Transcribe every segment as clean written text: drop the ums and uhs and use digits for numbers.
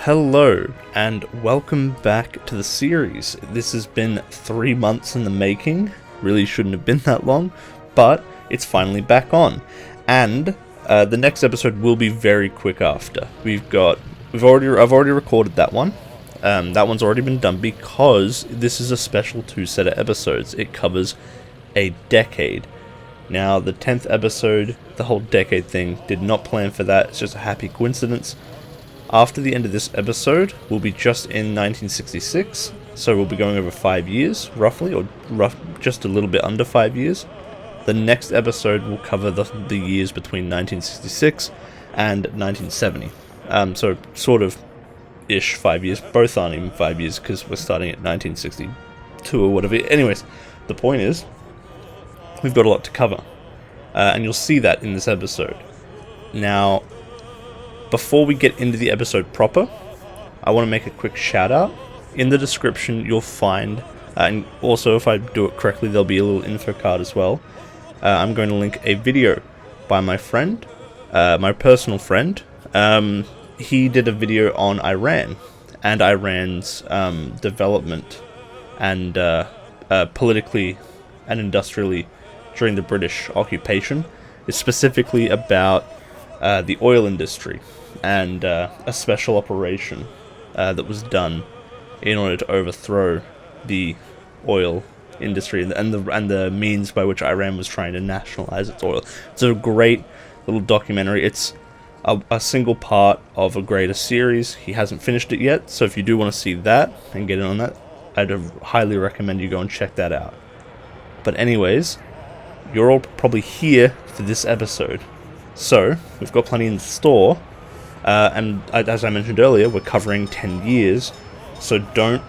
Hello, and welcome back to the series. This has been 3 months in the making. Really shouldn't have been that long, but it's finally back on. And the next episode will be very quick after. I've already recorded that one. That one's already been done because this is a special 2 set of episodes. It covers a decade. Now, the 10th episode, the whole decade thing, did not plan for that. It's just a happy coincidence. After the end of this episode, we'll be just in 1966, so we'll be going over 5 years, roughly, or just a little bit under 5 years. The next episode will cover the years between 1966 and 1970. So sort of ish 5 years. Both aren't even 5 years because we're starting at 1962 or whatever. Anyways, the point is, we've got a lot to cover, and you'll see that in this episode. Now, before we get into the episode proper, I want to make a quick shout out. In the description you'll find, and also if I do it correctly there'll be a little info card as well. I'm going to link a video by my friend, my personal friend. He did a video on Iran and Iran's development and politically and industrially during the British occupation. It's specifically about the oil industry and a special operation that was done in order to overthrow the oil industry and the means by which Iran was trying to nationalize its oil. It's a great little documentary. It's a single part of a greater series. He hasn't finished it yet, so if you do want to see that and get in on that, I'd highly recommend you go and check that out. But anyways, you're all probably here for this episode. So, we've got plenty in store, and as I mentioned earlier, we're covering 10 years, so don't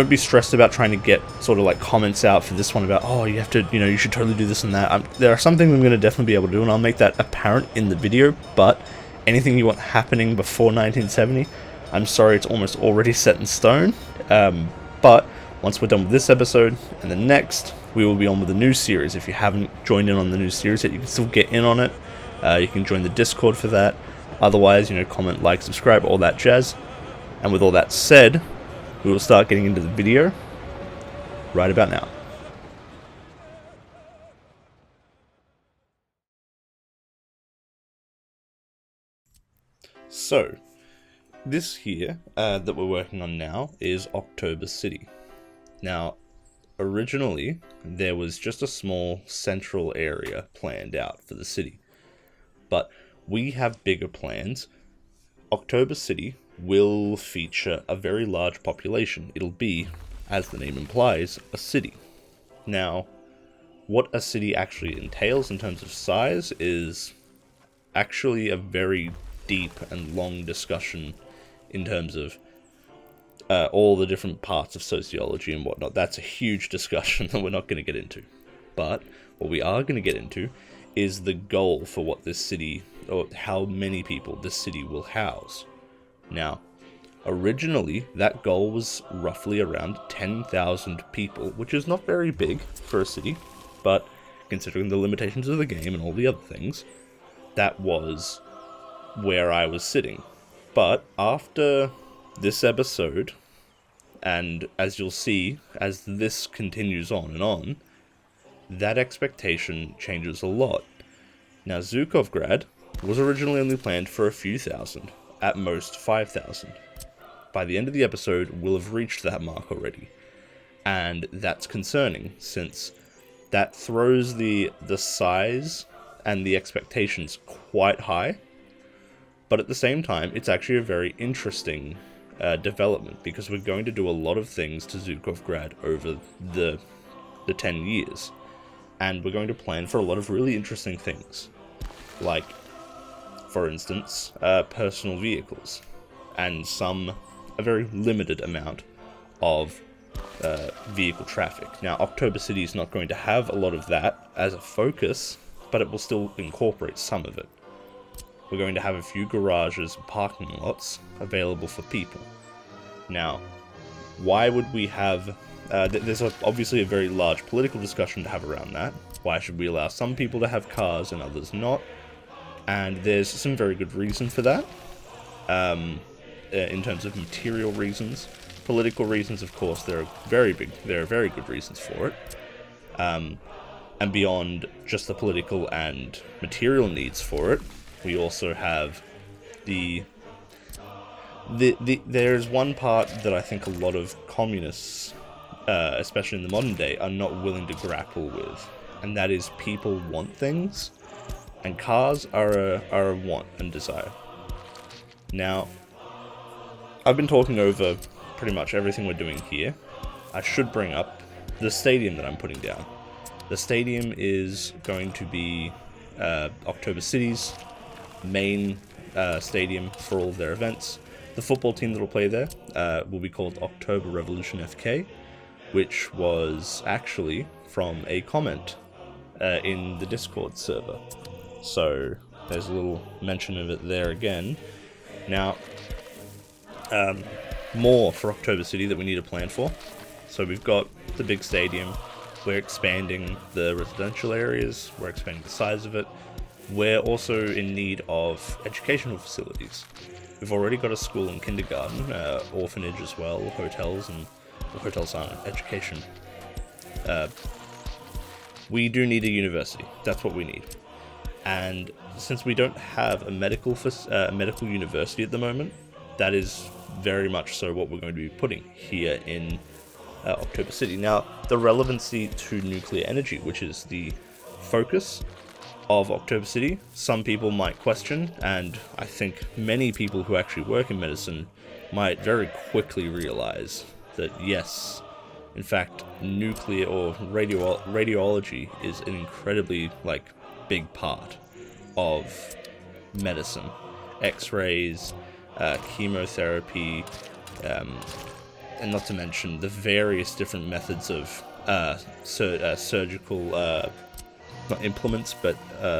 be stressed about trying to get sort of like comments out for this one about, oh, you have to, you should totally do this and that. There are some things I'm going to definitely be able to do, and I'll make that apparent in the video, but anything you want happening before 1970, I'm sorry, it's almost already set in stone. But once we're done with this episode and the next, we will be on with the new series. If you haven't joined in on the new series yet, you can still get in on it. You can join the Discord for that. Otherwise, comment, like, subscribe, all that jazz. And with all that said, we will start getting into the video right about now. So, this here that we're working on now is October City. Now, originally, there was just a small central area planned out for the city. But we have bigger plans. October City will feature a very large population. It'll be, as the name implies, a city. Now, what a city actually entails in terms of size is actually a very deep and long discussion in terms of all the different parts of sociology and whatnot. That's a huge discussion that we're not going to get into. But what we are going to get into is the goal for what this city, or how many people this city will house. Now, originally, that goal was roughly around 10,000 people, which is not very big for a city, but considering the limitations of the game and all the other things, that was where I was sitting. But after this episode, and as you'll see, as this continues on and on, that expectation changes a lot. Now, Zhukovgrad was originally only planned for a few thousand, at most 5,000. By the end of the episode, we'll have reached that mark already. And that's concerning, since that throws the size and the expectations quite high. But at the same time, it's actually a very interesting development, because we're going to do a lot of things to Zhukovgrad over the 10 years. And we're going to plan for a lot of really interesting things. Like, for instance, personal vehicles. And a very limited amount of vehicle traffic. Now, October City is not going to have a lot of that as a focus, but it will still incorporate some of it. We're going to have a few garages and parking lots available for people. Now, why would we have... there's obviously a very large political discussion to have around that. Why should we allow some people to have cars and others not? And there's some very good reason for that. in terms of material reasons. Political reasons, of course, there are very good reasons for it. And beyond just the political and material needs for it, we also have there's one part that I think a lot of communists, especially in the modern day, are not willing to grapple with, and that is people want things, and cars are a want and desire. Now, I've been talking over pretty much everything we're doing here. I should bring up the stadium that I'm putting down. The stadium is going to be October City's main stadium for all of their events. The football team that will play there will be called October Revolution FK, which was actually from a comment in the Discord server. So there's a little mention of it there again. Now, more for October City that we need to plan for. So we've got the big stadium. We're expanding the residential areas. We're expanding the size of it. We're also in need of educational facilities. We've already got a school and kindergarten, orphanage as well, hotels, and hotels aren't education. We do need a university. That's what we need. And since we don't have a medical university at the moment, that is very much so what we're going to be putting here in October City. Now, the relevancy to nuclear energy, which is the focus of October City, some people might question, and I think many people who actually work in medicine might very quickly realize that yes, in fact, nuclear or radiology is an incredibly big part of medicine. X-rays, chemotherapy, and not to mention the various different methods of surgical, not implements, but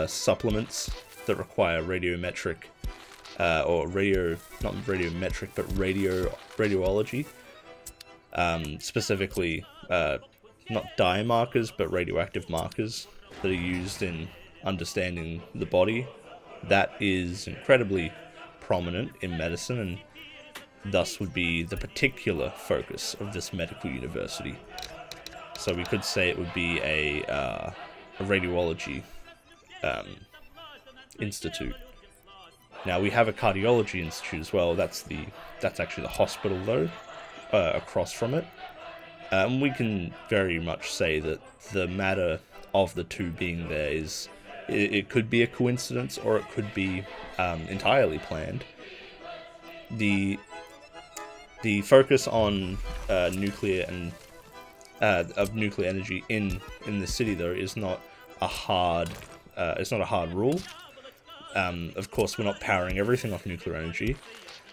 supplements that require radiometric, radiology, specifically not dye markers, but radioactive markers that are used in understanding the body. That is incredibly prominent in medicine, and thus would be the particular focus of this medical university. So we could say it would be a radiology institute. Now we have a cardiology institute as well. That's actually the hospital though, across from it. We can very much say that the matter of the two being there is, it could be a coincidence or it could be entirely planned. The focus on nuclear and of nuclear energy in the city though is not a hard rule. Of course, we're not powering everything off nuclear energy.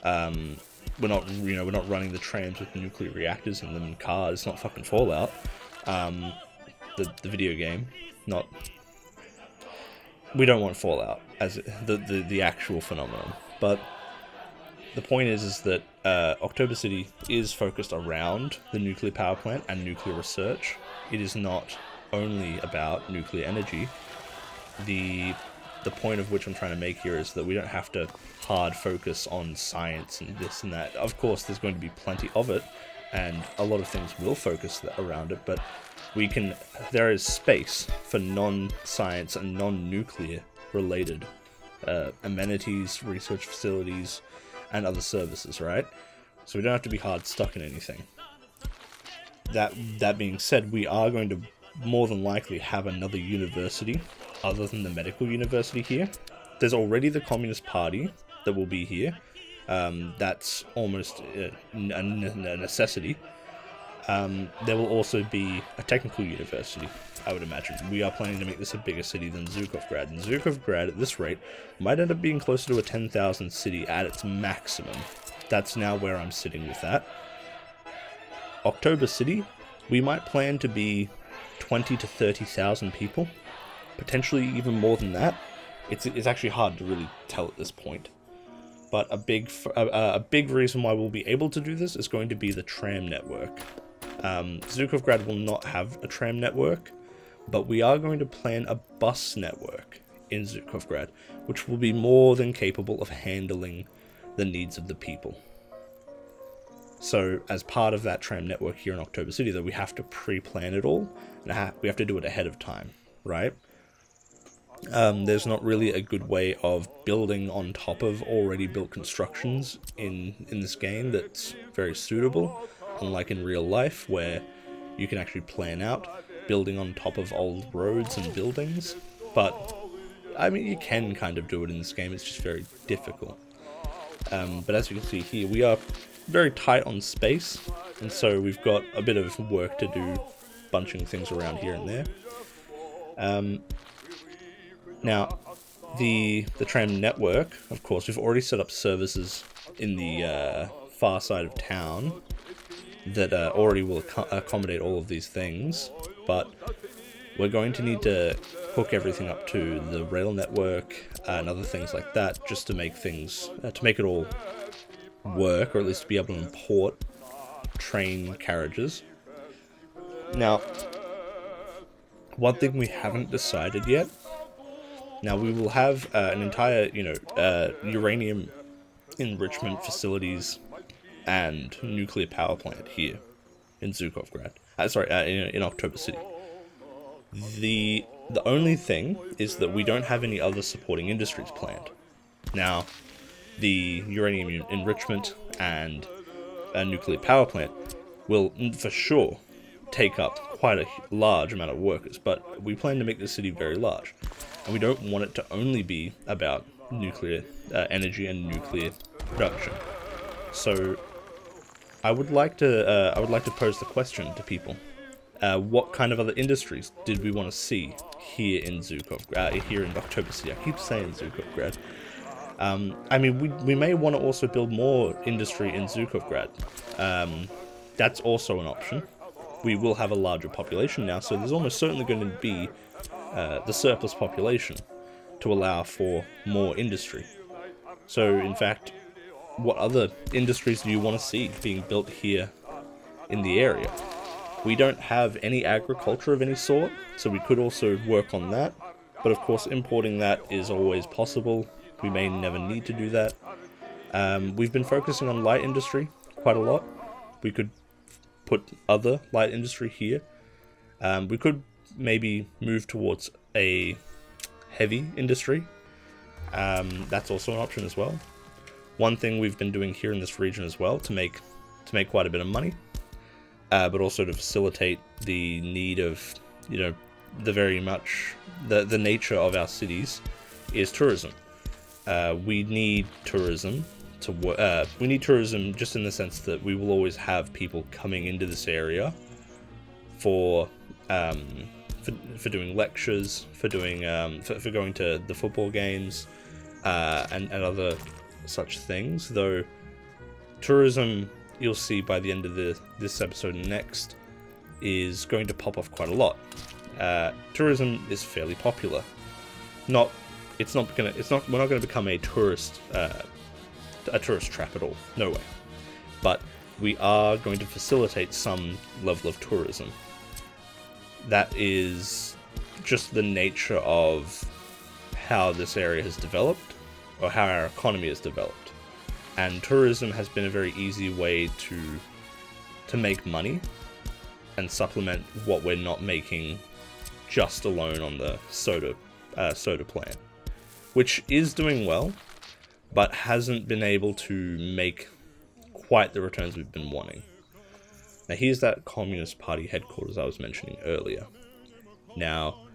We're not running the trams with nuclear reactors in them and cars. It's not fucking Fallout. The video game, not. We don't want Fallout as the actual phenomenon, but the point is that October City is focused around the nuclear power plant and nuclear research. It is not only about nuclear energy. The point of which I'm trying to make here is that we don't have to hard focus on science and this and that. Of course, there's going to be plenty of it, and a lot of things will focus around it, but there is space for non-science and non-nuclear related amenities, research facilities, and other services, right? So we don't have to be hard stuck in anything. That being said, we are going to more than likely have another university other than the medical university here. There's already the Communist Party that will be here. That's almost a necessity. There will also be a technical university, I would imagine. We are planning to make this a bigger city than Zhukovgrad, and Zhukovgrad at this rate might end up being closer to a 10,000 city at its maximum. That's now where I'm sitting with that. October City, we might plan to be 20 to 30,000 people, potentially even more than that. It's actually hard to really tell at this point. But a big reason why we'll be able to do this is going to be the tram network. Zhukovgrad will not have a tram network, but we are going to plan a bus network in Zhukovgrad, which will be more than capable of handling the needs of the people. So as part of that tram network here in October City, though, we have to pre-plan it all, and we have to do it ahead of time, right? There's not really a good way of building on top of already built constructions in this game that's very suitable, unlike in real life, where you can actually plan out building on top of old roads and buildings. But, I mean, you can kind of do it in this game, it's just very difficult. But as you can see here, we are very tight on space, and so we've got a bit of work to do bunching things around here and there. Now, the tram network, of course, we've already set up services in the far side of town that already will accommodate all of these things, but we're going to need to hook everything up to the rail network and other things like that, just to make things, to make it all work, or at least to be able to import train carriages. Now, one thing we haven't decided yet, now we will have an entire, uranium enrichment facilities and nuclear power plant here in Zhukovgrad. In October City. The only thing is that we don't have any other supporting industries planned. Now, the uranium enrichment and a nuclear power plant will for sure take up quite a large amount of workers, but we plan to make the city very large, and we don't want it to only be about nuclear energy and nuclear production. So I would like to pose the question to people: what kind of other industries did we want to see here in Zhukovgrad, here in October City? I keep saying Zhukovgrad. I mean, we may want to also build more industry in Zhukovgrad. That's also an option. We will have a larger population now, so there's almost certainly going to be the surplus population to allow for more industry. So, in fact, what other industries do you want to see being built here in the area? We don't have any agriculture of any sort, so we could also work on that. But of course, importing that is always possible. We may never need to do that. We've been focusing on light industry quite a lot. We could put other light industry here. We could maybe move towards a heavy industry. That's also an option as well. One thing we've been doing here in this region as well to make quite a bit of money, but also to facilitate the need of, the very much the nature of our cities is tourism. We need tourism we need tourism just in the sense that we will always have people coming into this area for doing lectures, for doing for going to the football games, and other such things. Though tourism, you'll see by the end of this episode and next, is going to pop off quite a lot. Tourism is fairly popular. We're not going to become a tourist trap at all. No way. But we are going to facilitate some level of tourism. That is just the nature of how this area has developed, or how our economy has developed. And tourism has been a very easy way to make money and supplement what we're not making just alone on the soda plant, which is doing well, but hasn't been able to make quite the returns we've been wanting. Now here's that Communist Party headquarters I was mentioning earlier. Now,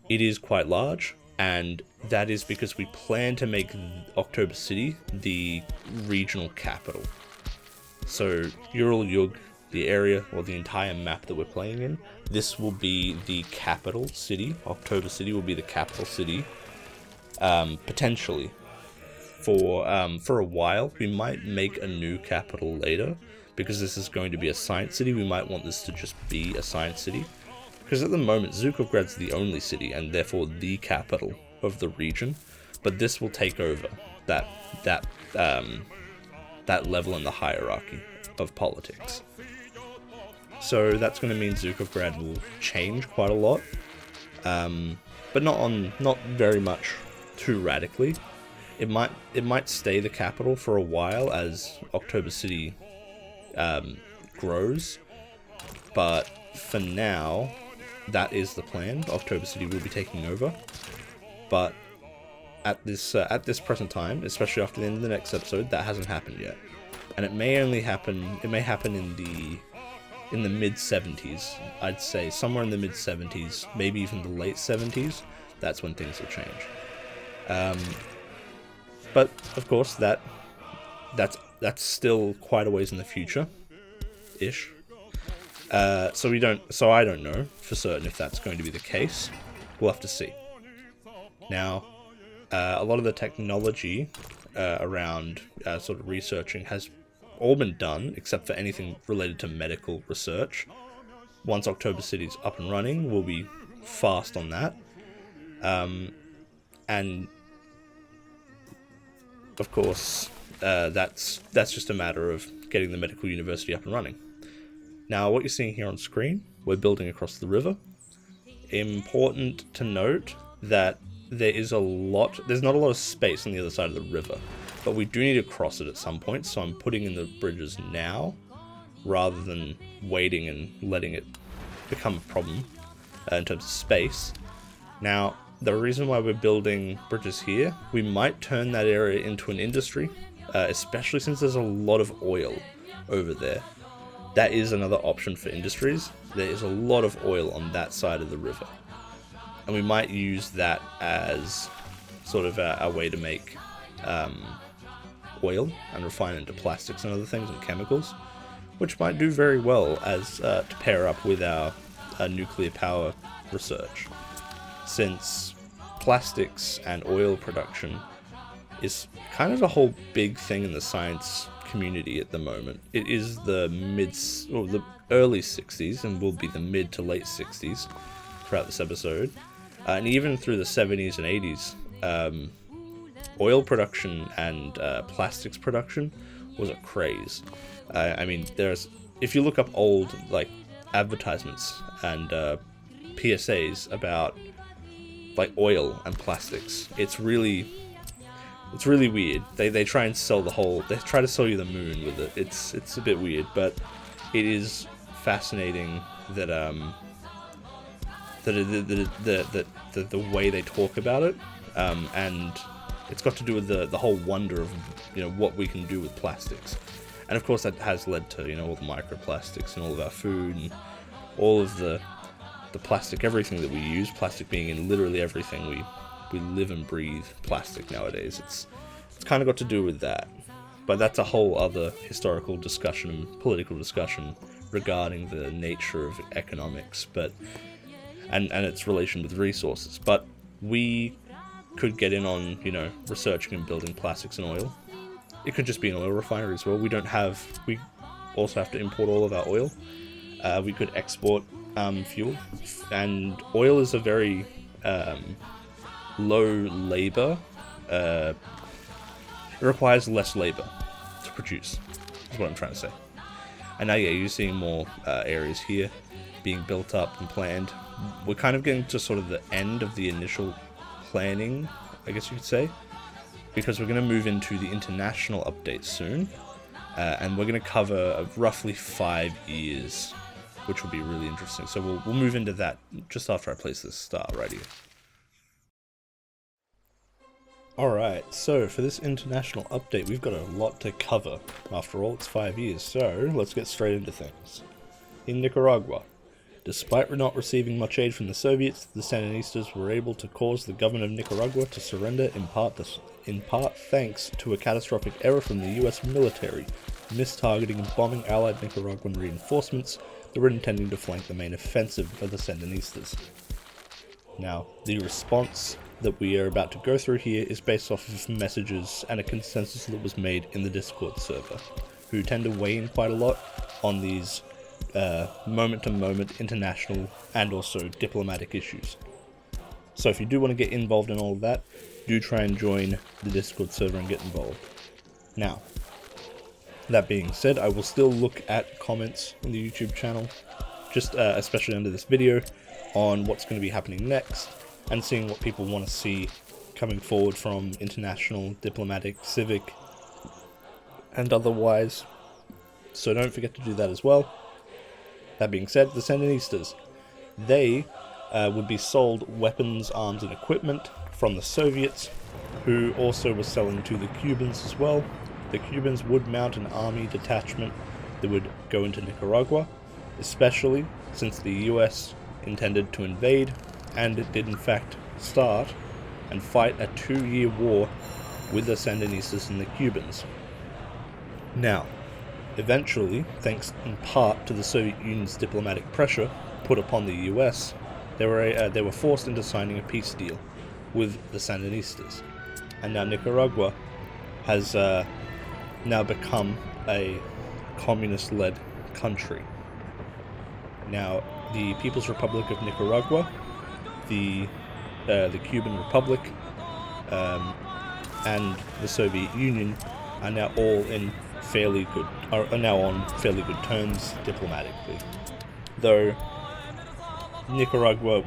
it is quite large, and that is because we plan to make October City the regional capital. So Ural Yug, the area, or the entire map that we're playing in, this will be the capital city. October City will be the capital city, potentially. For a while, we might make a new capital later, because this is going to be a science city. We might want this to just be a science city, because at the moment Zhukovgrad's the only city and therefore the capital of the region. But this will take over that level in the hierarchy of politics. So that's going to mean Zhukovgrad will change quite a lot, but not very much too radically. It might stay the capital for a while as October City grows. But for now, that is the plan. October City will be taking over. But at this present time, especially after the end of the next episode, that hasn't happened yet. And it may happen in the mid-70s. I'd say somewhere in the mid-70s, maybe even the late 70s. That's when things will change. But of course, that's still quite a ways in the future, ish. So I don't know for certain if that's going to be the case. We'll have to see. Now, a lot of the technology around sort of researching has all been done, except for anything related to medical research. Once October City's up and running, we'll be fast on that. And of course, that's just a matter of getting the medical university up and running. Now, what you're seeing here on screen, we're building across the river. Important to note that there's not a lot of space on the other side of the river, but we do need to cross it at some point, so I'm putting in the bridges now, rather than waiting and letting it become a problem in terms of space. Now, the reason why we're building bridges here, we might turn that area into an industry, especially since there's a lot of oil over there. That is another option for industries. There is a lot of oil on that side of the river. And we might use that as sort of a way to make oil and refine it into plastics and other things and chemicals, which might do very well as to pair up with our nuclear power research. Since plastics and oil production is kind of a whole big thing in the science community at the moment. It is the early 60s and will be the mid to late 60s throughout this episode. And even through the 70s and 80s, oil production and plastics production was a craze. I mean, if you look up old advertisements and PSAs about oil and plastics, it's really weird. They try and sell they try to sell you the moon with it. It's a bit weird, but it is fascinating that the way they talk about it, and it's got to do with the whole wonder of what we can do with plastics, and of course that has led to all the microplastics and all of our food and all of the plastic, everything that we use. Plastic being in literally everything we live and breathe. Plastic nowadays. It's kind of got to do with that, but that's a whole other historical discussion and political discussion regarding the nature of economics, and its relation with resources. But we could get in on, researching and building plastics and oil. It could just be an oil refinery as well. We also have to import all of our oil. We could export fuel, and oil is a very low labor. It requires less labor to produce, is what I'm trying to say. And now, you're seeing more areas here being built up and planned. We're kind of getting to sort of the end of the initial planning, I guess you could say, because we're going to move into the international update soon, and we're going to cover roughly 5 years, which will be really interesting. So we'll move into that just after I place this star right here. Alright, so for this international update, we've got a lot to cover. After all, it's 5 years, so let's get straight into things. In Nicaragua, despite not receiving much aid from the Soviets, the Sandinistas were able to cause the government of Nicaragua to surrender in part thanks to a catastrophic error from the US military, mistargeting and bombing allied Nicaraguan reinforcements that were intending to flank the main offensive of the Sandinistas. Now, the response that we are about to go through here is based off of messages and a consensus that was made in the Discord server, who tend to weigh in quite a lot on these moment-to-moment international and also diplomatic issues. So if you do want to get involved in all of that, do try and join the Discord server and get involved. Now, that being said, I will still look at comments on the YouTube channel, just especially under this video, on what's going to be happening next, and seeing what people want to see coming forward from international, diplomatic, civic, and otherwise So don't forget to do that as well. That being said, the Sandinistas, they would be sold weapons, arms and equipment from the Soviets, who also were selling to the Cubans as well. The Cubans would mount an army detachment that would go into Nicaragua, especially since the US intended to invade, and it did in fact start and fight a 2-year war with the Sandinistas and the Cubans. Now, eventually, thanks in part to the Soviet Union's diplomatic pressure put upon the US, they were forced into signing a peace deal with the Sandinistas. And now Nicaragua has now become a communist-led country. Now, the People's Republic of Nicaragua, the Cuban Republic, and the Soviet Union are now all are now on fairly good terms diplomatically. Though Nicaragua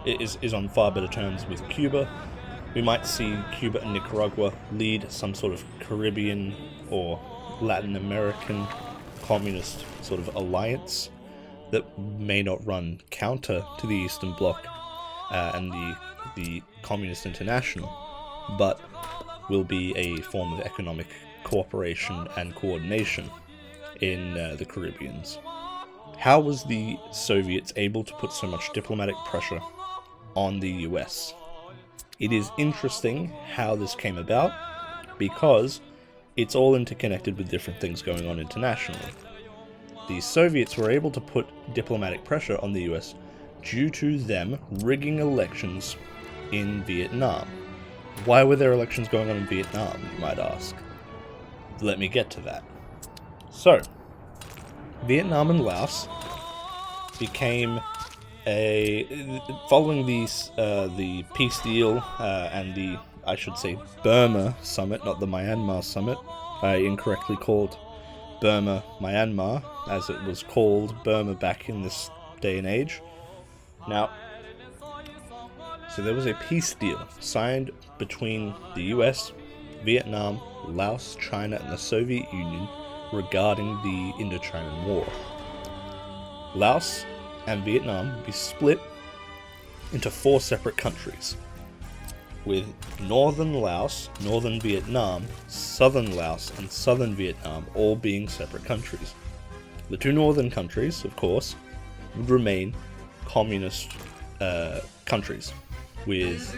is on far better terms with Cuba. We might see Cuba and Nicaragua lead some sort of Caribbean or Latin American communist sort of alliance that may not run counter to the Eastern Bloc and the Communist International, but will be a form of economic cooperation and coordination in the Caribbeans. How was the Soviets able to put so much diplomatic pressure on the US? It is interesting how this came about, because it's all interconnected with different things going on internationally. The Soviets were able to put diplomatic pressure on the US due to them rigging elections in Vietnam. Why were there elections going on in Vietnam, you might ask? Let me get to that. So, Vietnam and Laos became following the peace deal and the, I should say, Burma summit, not the Myanmar summit. I incorrectly called Burma Myanmar, as it was called Burma back in this day and age. Now, so there was a peace deal signed between the US, Vietnam, Laos, China, and the Soviet Union regarding the Indochina War. Laos and Vietnam would be split into 4 separate countries, with northern Laos, northern Vietnam, southern Laos, and southern Vietnam all being separate countries. The 2 northern countries, of course, would remain communist countries, with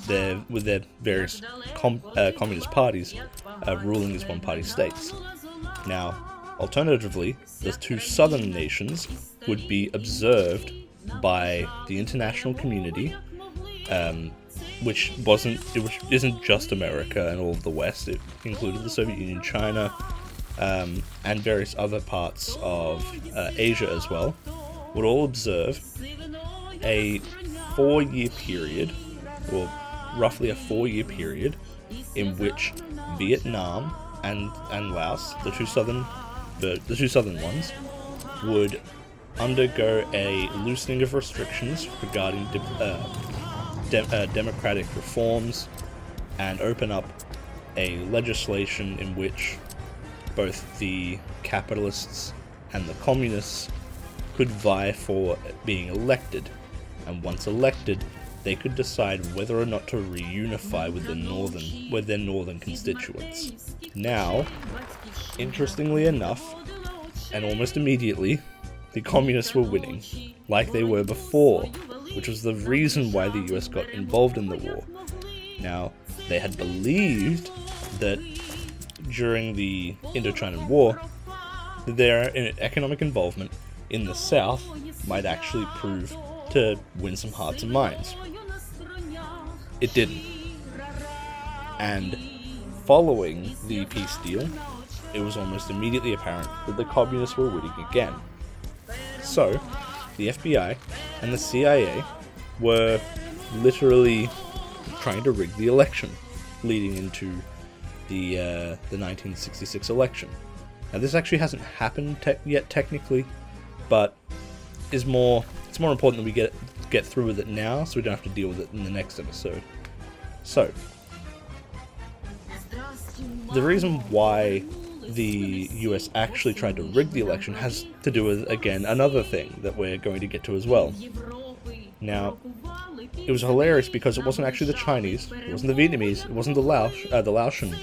their various communist parties ruling as one-party states. Now, alternatively, the 2 southern nations would be observed by the international community, which isn't just America and all of the West. It included the Soviet Union, China, and various other parts of Asia as well, would all observe a 4-year period, or roughly a 4-year period, in which Vietnam and Laos, the two southern ones, would undergo a loosening of restrictions regarding democratic reforms, and open up a legislation in which both the capitalists and the communists could vie for being elected, and once elected, they could decide whether or not to reunify with their northern constituents. Now, interestingly enough, and almost immediately, the communists were winning, like they were before, which was the reason why the US got involved in the war. Now, they had believed that during the Indochina War, their economic involvement in the South might actually prove to win some hearts and minds. It didn't. And following the peace deal, it was almost immediately apparent that the communists were winning again. So, the FBI and the CIA were literally trying to rig the election leading into the 1966 election. Now, this actually hasn't happened yet technically, but it's more important that we get through with it now, so we don't have to deal with it in the next episode. So, the reason why the US actually tried to rig the election has to do with, again, another thing that we're going to get to as well. Now, it was hilarious because it wasn't actually the Chinese, it wasn't the Vietnamese, it wasn't the Laotian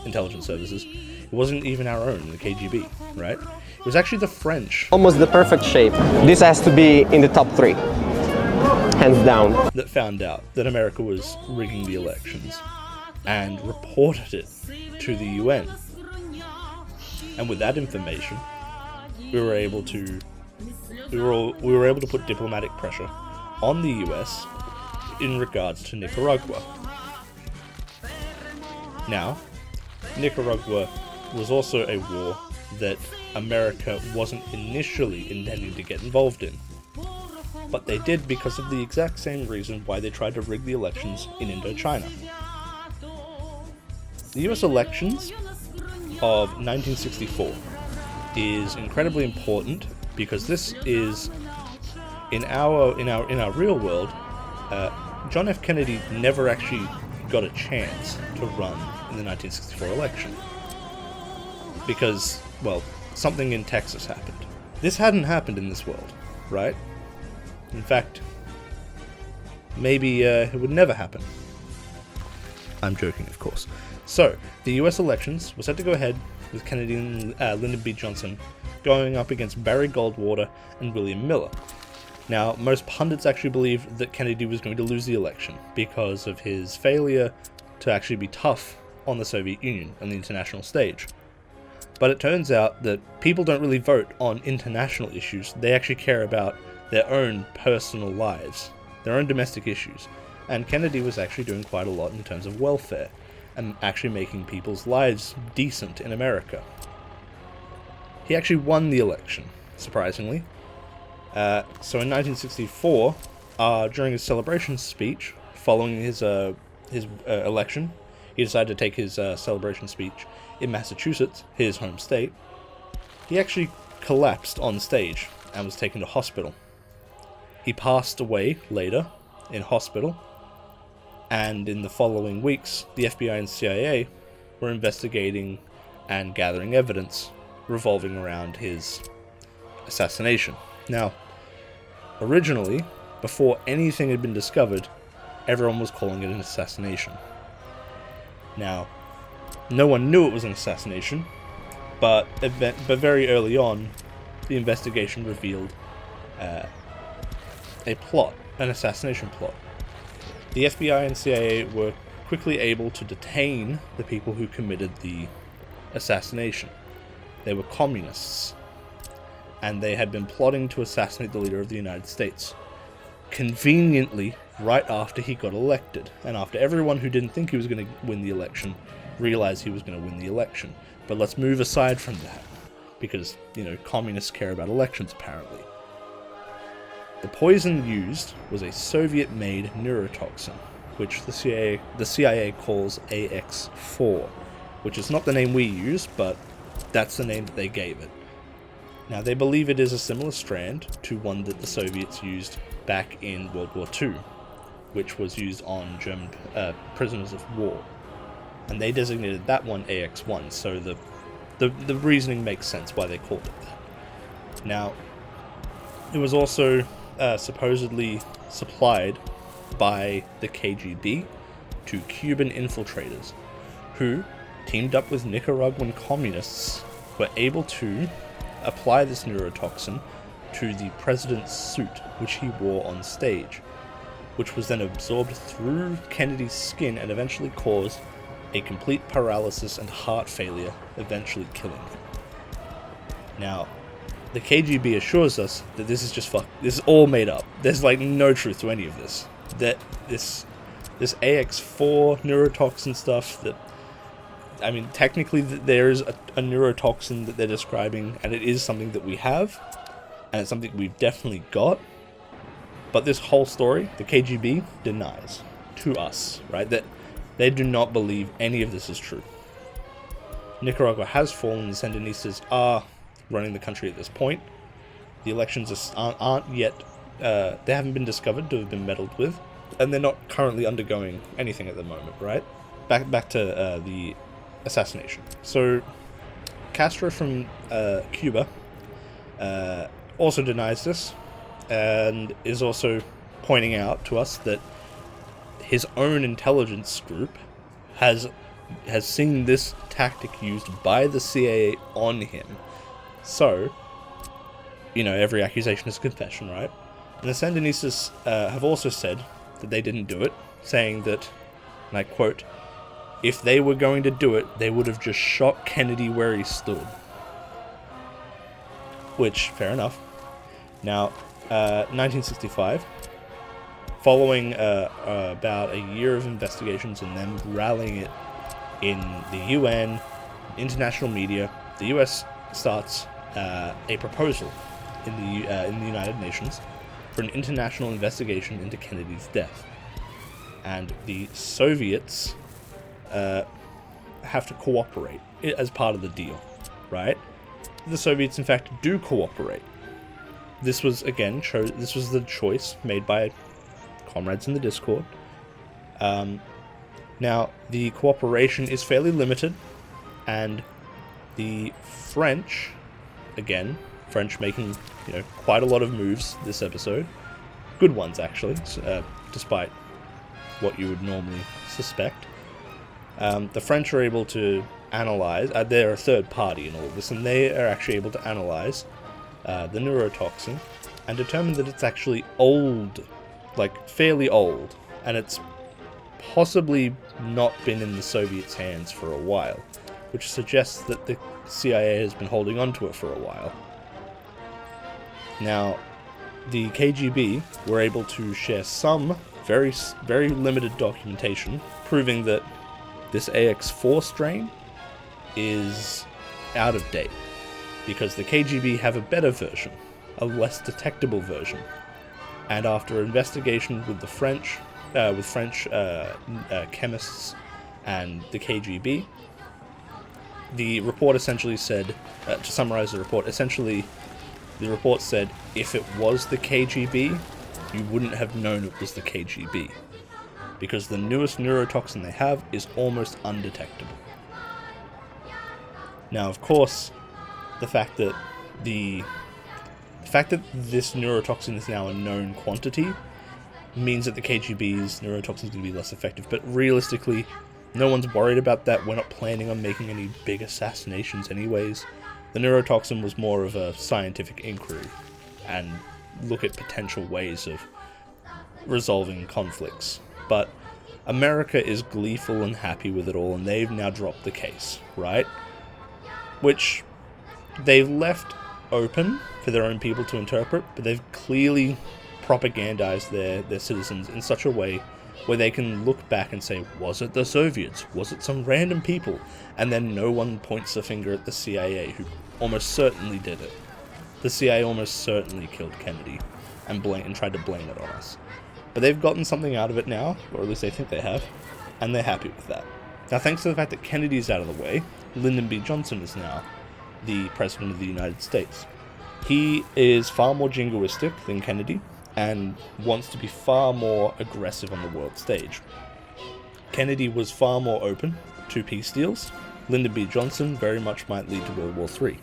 intelligence services, it wasn't even our own, the KGB, right? It was actually the French. Almost the perfect shape. This has to be in the top 3. Hands down. That found out that America was rigging the elections and reported it to the UN. And with that information, we were able to put diplomatic pressure on the US in regards to Nicaragua. Now, Nicaragua was also a war that America wasn't initially intending to get involved in. But they did because of the exact same reason why they tried to rig the elections in Indochina. The US elections of 1964 is incredibly important because this is in our real world. John F. Kennedy never actually got a chance to run in the 1964 election because, well, something in Texas happened. This hadn't happened in this world, right? In fact, maybe it would never happen. I'm joking, of course. So, the US elections were set to go ahead with Kennedy and Lyndon B. Johnson going up against Barry Goldwater and William Miller. Now, most pundits actually believed that Kennedy was going to lose the election because of his failure to actually be tough on the Soviet Union and the international stage. But it turns out that people don't really vote on international issues. They actually care about their own personal lives, their own domestic issues. And Kennedy was actually doing quite a lot in terms of welfare and actually making people's lives decent in America. He actually won the election, surprisingly. So in 1964, during his celebration speech, following his election, he decided to take his celebration speech in Massachusetts, his home state. He actually collapsed on stage and was taken to hospital. He passed away later in hospital, and in the following weeks, the FBI and CIA were investigating and gathering evidence revolving around his assassination. Now, originally, before anything had been discovered, everyone was calling it an assassination. Now, no one knew it was an assassination, but very early on, the investigation revealed a plot, an assassination plot. The FBI and CIA were quickly able to detain the people who committed the assassination. They were communists, and they had been plotting to assassinate the leader of the United States. Conveniently, right after he got elected, and after everyone who didn't think he was going to win the election realized he was going to win the election. But let's move aside from that, because, communists care about elections, apparently. The poison used was a Soviet-made neurotoxin, which the CIA calls AX4, which is not the name we use, but that's the name that they gave it. Now, they believe it is a similar strand to one that the Soviets used back in World War II, which was used on German prisoners of war. And they designated that one AX1, so the reasoning makes sense why they called it that. Now, it was also supposedly supplied by the KGB to Cuban infiltrators, who teamed up with Nicaraguan communists, were able to apply this neurotoxin to the president's suit, which he wore on stage, which was then absorbed through Kennedy's skin and eventually caused a complete paralysis and heart failure, eventually killing him. Now, the KGB assures us that this is just this is all made up. There's no truth to any of this. That this AX4 neurotoxin stuff, technically there's a neurotoxin that they're describing, and it is something that we have, and it's something we've definitely got. But this whole story, the KGB denies to us, right? That they do not believe any of this is true. Nicaragua has fallen, the Sandinistas are running the country at this point. The elections aren't yet, they haven't been discovered to have been meddled with, and they're not currently undergoing anything at the moment, right? Back to the assassination. So Castro from Cuba also denies this, and is also pointing out to us that his own intelligence group has seen this tactic used by the CIA on him. So, every accusation is a confession, right? And the Sandinistas have also said that they didn't do it, saying that, and I quote, "If they were going to do it, they would have just shot Kennedy where he stood." Which, fair enough. Now, 1965, following about a year of investigations and them rallying it in the UN, international media, the US starts a proposal in the United Nations for an international investigation into Kennedy's death. And the Soviets have to cooperate as part of the deal, right? The Soviets, in fact, do cooperate. This was, again, this was the choice made by comrades in the Discord. Now, the cooperation is fairly limited, and the French, again, French making, quite a lot of moves this episode. Good ones, actually, despite what you would normally suspect. The French are able to analyze, they're a third party in all of this, and they are actually able to analyze the neurotoxin and determine that it's actually old, like fairly old, and it's possibly not been in the Soviets' hands for a while, which suggests that the CIA has been holding on to it for a while. Now, the KGB were able to share some very, very limited documentation proving that this AX4 strain is out of date, because the KGB have a better version, a less detectable version. And after investigation with the French, chemists and the KGB, the report essentially said, to summarize the report, the report said if it was the KGB, you wouldn't have known it was the KGB, because the newest neurotoxin they have is almost undetectable. Now, of course, the fact that this neurotoxin is now a known quantity means that the KGB's neurotoxin is going to be less effective, but realistically, no one's worried about that. We're not planning on making any big assassinations anyways. The neurotoxin was more of a scientific inquiry and look at potential ways of resolving conflicts. But America is gleeful and happy with it all, and they've now dropped the case, right? Which they've left open for their own people to interpret, but they've clearly propagandized their citizens in such a way where they can look back and say, was it the Soviets? Was it some random people? And then no one points the finger at the CIA, who almost certainly did it. The CIA almost certainly killed Kennedy and tried to blame it on us. But they've gotten something out of it now, or at least they think they have, and they're happy with that. Now, thanks to the fact that Kennedy's out of the way, Lyndon B. Johnson is now the President of the United States. He is far more jingoistic than Kennedy, and wants to be far more aggressive on the world stage. Kennedy was far more open to peace deals. Lyndon B. Johnson very much might lead to World War III.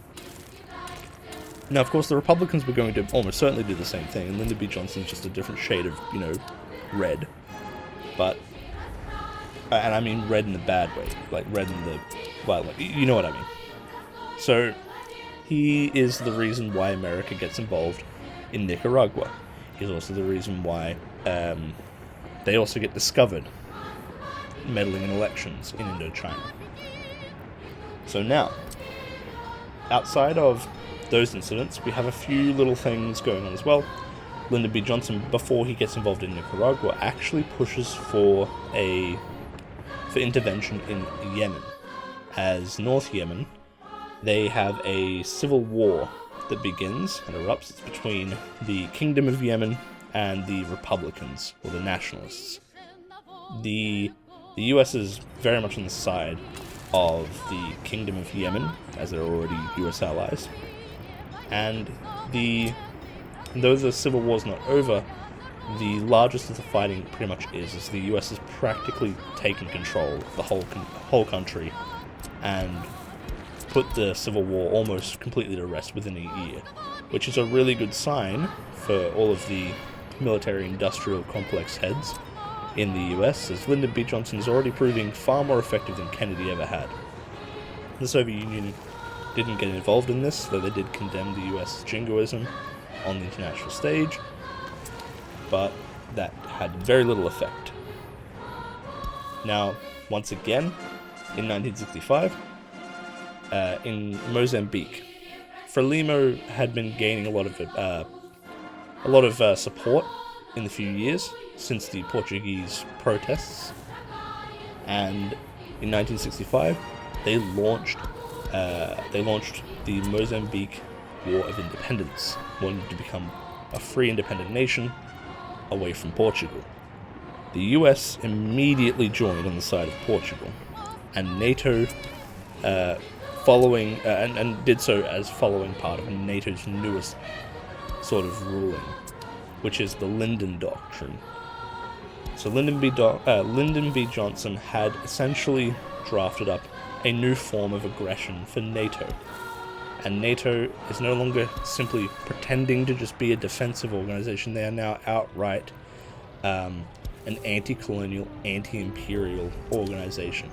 Now, of course, the Republicans were going to almost certainly do the same thing, and Lyndon B. Johnson's just a different shade of, red. But, and I mean red in the bad way, like red in the, well, you know what I mean. So, he is the reason why America gets involved in Nicaragua. He's also the reason why they also get discovered meddling in elections in Indochina. So now, outside of those incidents, we have a few little things going on as well. Lyndon B. Johnson, before he gets involved in Nicaragua, actually pushes for intervention in Yemen. As North Yemen, they have a civil war that begins and erupts. It's between the Kingdom of Yemen and the Republicans, or the Nationalists. The US is very much on the side of the Kingdom of Yemen, as they're already US allies. And though the civil war's not over, the largest of the fighting pretty much is the US has practically taken control of the whole country and put the civil war almost completely to rest within a year, which is a really good sign for all of the military-industrial complex heads in the US, as Lyndon B. Johnson is already proving far more effective than Kennedy ever had. The Soviet Union didn't get involved in this, though they did condemn the US jingoism on the international stage, but that had very little effect. Now, once again, in 1965, in Mozambique, Frelimo had been gaining a lot of support in the few years since the Portuguese protests, and in 1965 they launched the Mozambique War of Independence, wanting to become a free independent nation away from Portugal. The US immediately joined on the side of Portugal, and NATO did so as following part of NATO's newest sort of ruling, which is the Linden Doctrine. So Lyndon B. Johnson had essentially drafted up a new form of aggression for NATO. And NATO is no longer simply pretending to just be a defensive organization. They are now outright an anti-colonial, anti-imperial organization,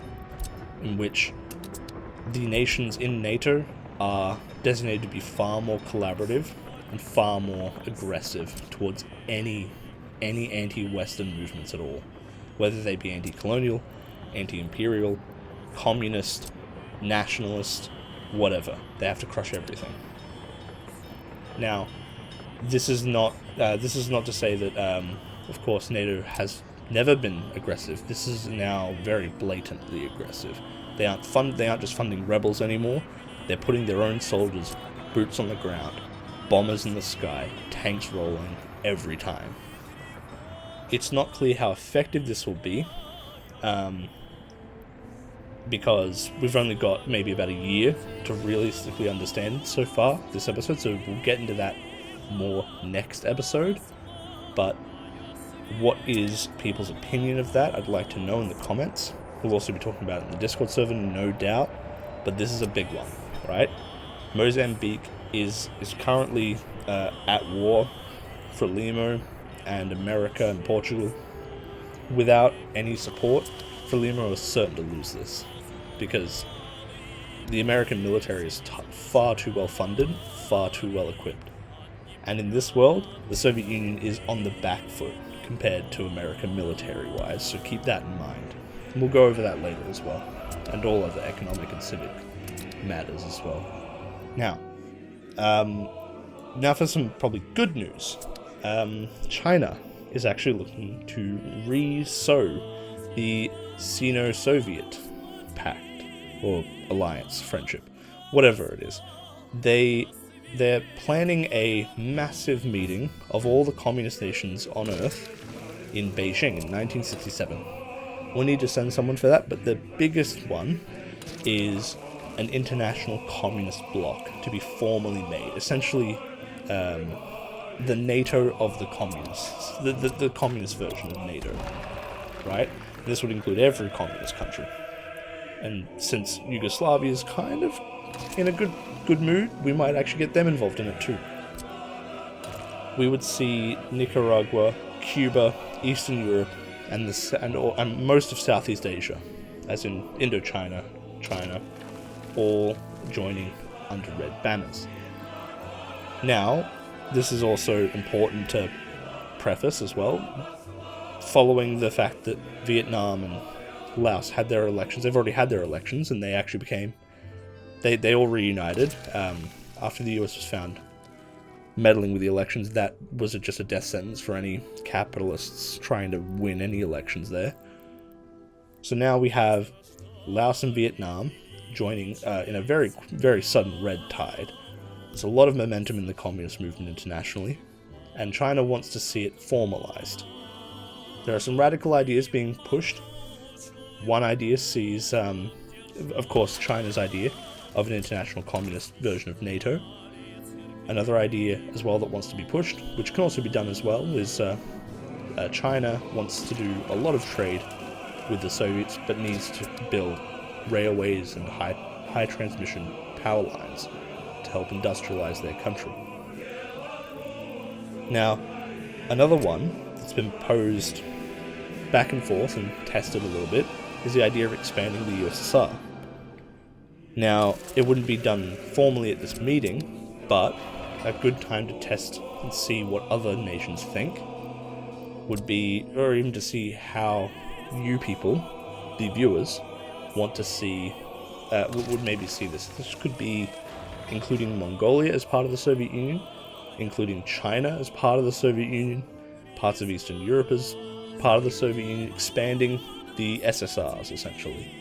in which the nations in NATO are designated to be far more collaborative and far more aggressive towards any anti-Western movements at all, whether they be anti-colonial, anti-imperial, communist, nationalist, whatever. They have to crush everything. Now, this is not to say that, of course, NATO has never been aggressive. This is now very blatantly aggressive. They aren't just funding rebels anymore. They're putting their own soldiers, boots on the ground, bombers in the sky, tanks rolling every time. It's not clear how effective this will be, because we've only got maybe about a year to realistically understand so far this episode, so we'll get into that more next episode. But what is people's opinion of that? I'd like to know in the comments. We'll also be talking about it in the Discord server, no doubt, but this is a big one, right? Mozambique is currently at war for Frelimo and America and Portugal. Without any support, Frelimo is certain to lose this, because the American military is far too well funded, far too well equipped. And in this world, the Soviet Union is on the back foot compared to America military-wise, so keep that in mind. And we'll go over that later as well, and all other economic and civic matters as well. Now for some probably good news. China is actually looking to re-sow the Sino-Soviet pact, or alliance, friendship, whatever it is. They're planning a massive meeting of all the communist nations on Earth in Beijing in 1967. We'll need to send someone for that, but the biggest one is an international communist bloc to be formally made. Essentially, the NATO of the communists, the communist version of NATO, right? This would include every communist country. And since Yugoslavia is kind of in a good mood, we might actually get them involved in it too. We would see Nicaragua, Cuba, Eastern Europe, and most of Southeast Asia, as in Indochina, China, all joining under red banners. Now, this is also important to preface as well, following the fact that Vietnam and Laos had their elections. They've already had their elections, and they actually became... They all reunited after the US was found meddling with the elections. That was just a death sentence for any capitalists trying to win any elections there. So now we have Laos and Vietnam joining in a very, very sudden red tide. There's a lot of momentum in the communist movement internationally, and China wants to see it formalized. There are some radical ideas being pushed. One idea sees, of course, China's idea of an international communist version of NATO. Another idea as well that wants to be pushed, which can also be done as well, is China wants to do a lot of trade with the Soviets, but needs to build railways and high transmission power lines to help industrialize their country. Now, another one that's been posed back and forth and tested a little bit is the idea of expanding the USSR. Now, it wouldn't be done formally at this meeting, but a good time to test and see what other nations think would be, or even to see how you people, the viewers, want to see, would maybe see this. This could be including Mongolia as part of the Soviet Union, including China as part of the Soviet Union, parts of Eastern Europe as part of the Soviet Union, expanding the SSRs, essentially.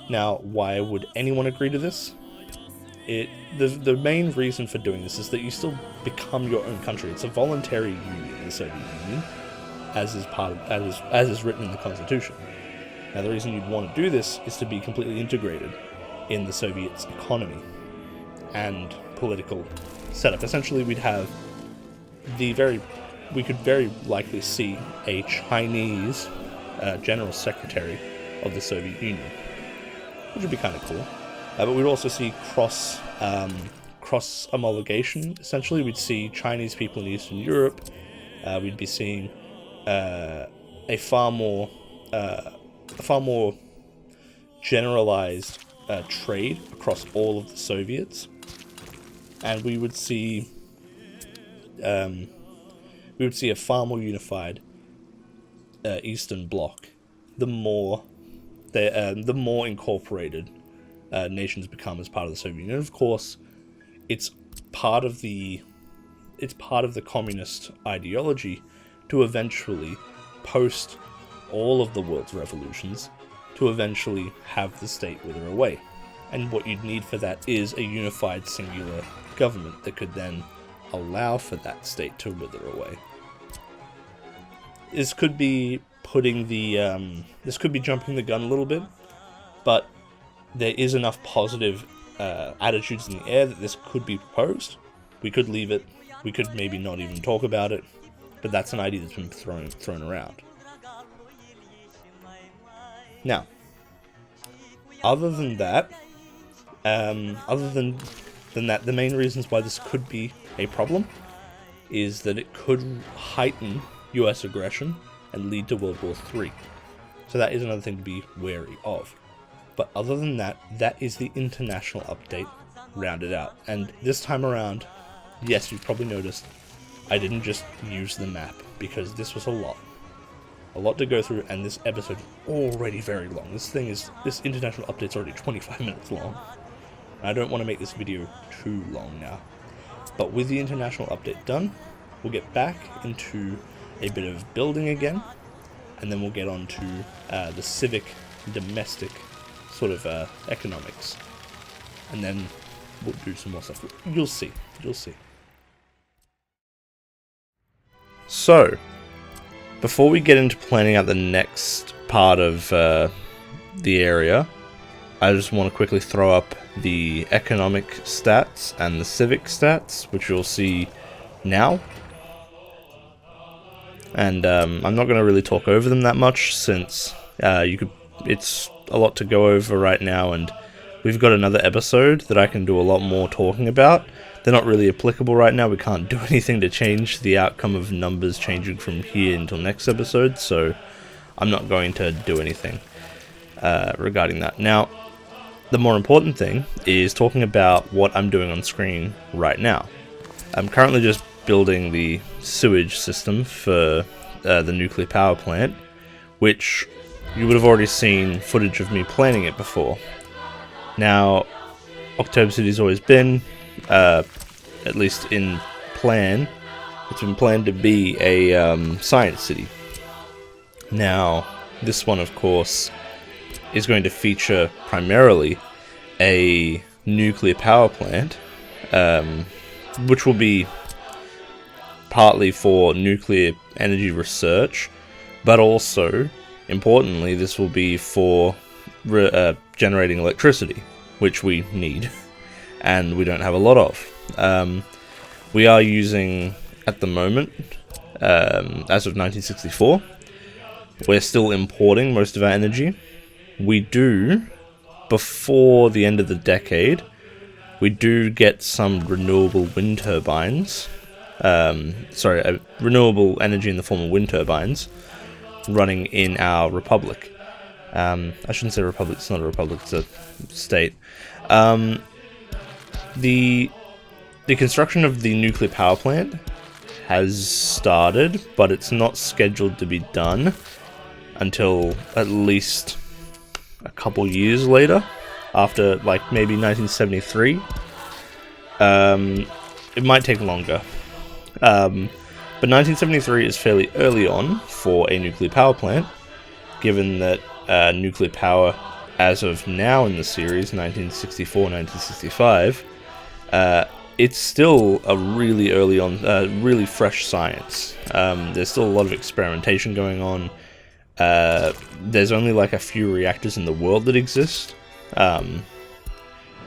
Now, why would anyone agree to this? The main reason for doing this is that you still become your own country. It's a voluntary union, the Soviet Union, as is written in the Constitution. Now, the reason you'd want to do this is to be completely integrated in the Soviet's economy and political setup. Essentially, we could very likely see a Chinese General Secretary of the Soviet Union, which would be kind of cool. But we'd also see cross homologation. Essentially, we'd see Chinese people in Eastern Europe. We'd be seeing a far more generalized trade across all of the Soviets, and we would see a far more unified Eastern Bloc. The more incorporated nations become as part of the Soviet Union. And of course, it's part of the communist ideology to eventually post all of the world's revolutions to eventually have the state wither away. And what you'd need for that is a unified singular government that could then allow for that state to wither away. This could be jumping the gun a little bit, but there is enough positive attitudes in the air that this could be proposed. We could leave it. We could maybe not even talk about it, but that's an idea that's been thrown around. Now, other than that, the main reasons why this could be a problem is that it could heighten US aggression and lead to World War III. So that is another thing to be wary of. But other than that, that is the international update rounded out. And this time around, yes, you've probably noticed, I didn't just use the map, because this was a lot to go through, and this episode is already very long. This international update's already 25 minutes long. I don't want to make this video too long now. But with the international update done, we'll get back into a bit of building again, and then we'll get on to the civic, domestic sort of economics. And then we'll do some more stuff. You'll see. So, before we get into planning out the next part of the area, I just want to quickly throw up the economic stats and the civic stats, which you'll see now. And I'm not going to really talk over them that much, since it's a lot to go over right now, and we've got another episode that I can do a lot more talking about. They're not really applicable right now. We can't do anything to change the outcome of numbers changing from here until next episode, so I'm not going to do anything regarding that. Now, the more important thing is talking about what I'm doing on screen right now. I'm currently just building the sewage system for the nuclear power plant, which you would have already seen footage of me planning it before. Now, October City's always been, at least in plan, it's been planned to be a science city. Now, this one, of course, is going to feature primarily a nuclear power plant, which will be partly for nuclear energy research, but also, importantly, this will be for generating electricity, which we need, and we don't have a lot of. We are using, at the moment, as of 1964, we're still importing most of our energy. We do before the end of the decade, we do get some renewable wind turbines. Renewable energy in the form of wind turbines running in our republic. I shouldn't say republic, it's not a republic, it's a state. The construction of the nuclear power plant has started, but it's not scheduled to be done until at least a couple years later, after like maybe 1973. It might take longer. But 1973 is fairly early on for a nuclear power plant, given that nuclear power, as of now in the series, 1964, 1965, it's still a really early on, really fresh science. There's still a lot of experimentation going on. There's only like a few reactors in the world that exist, and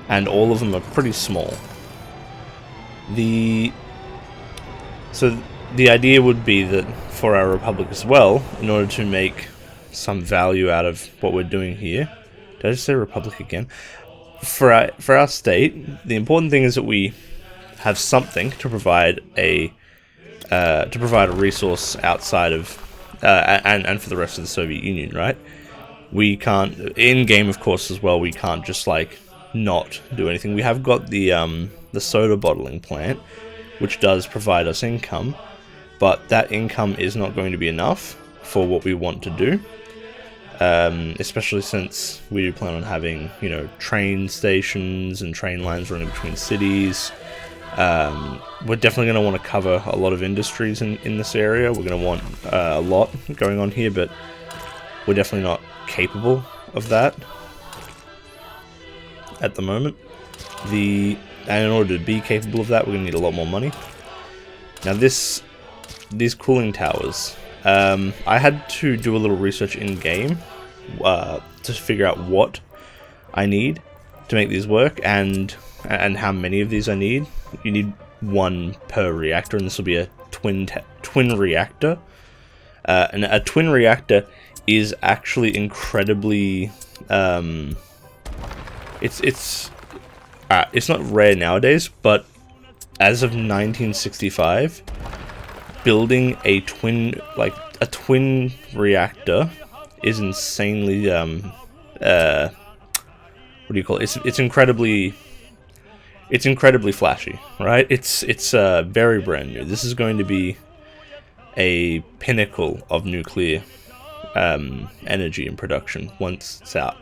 all of them are pretty small. So the idea would be that for our republic as well, in order to make some value out of what we're doing here, did I just say republic again? For our state, the important thing is that we have something to provide a resource outside of and for the rest of the Soviet Union, right? We can't, in game of course as well, we can't just like not do anything. We have got the soda bottling plant, which does provide us income, but that income is not going to be enough for what we want to do. Especially since we do plan on having, train stations and train lines running between cities. We're definitely going to want to cover a lot of industries in this area. We're going to want a lot going on here, but we're definitely not capable of that at the moment. And in order to be capable of that, we're going to need a lot more money. Now these cooling towers, I had to do a little research in-game to figure out what I need to make these work and how many of these I need. You need one per reactor, and this will be a twin reactor. And a twin reactor is actually incredibly it's not rare nowadays, but as of 1965, building a twin reactor is insanely what do you call it? It's incredibly flashy, right? It's very brand new. This is going to be a pinnacle of nuclear energy and production once it's out.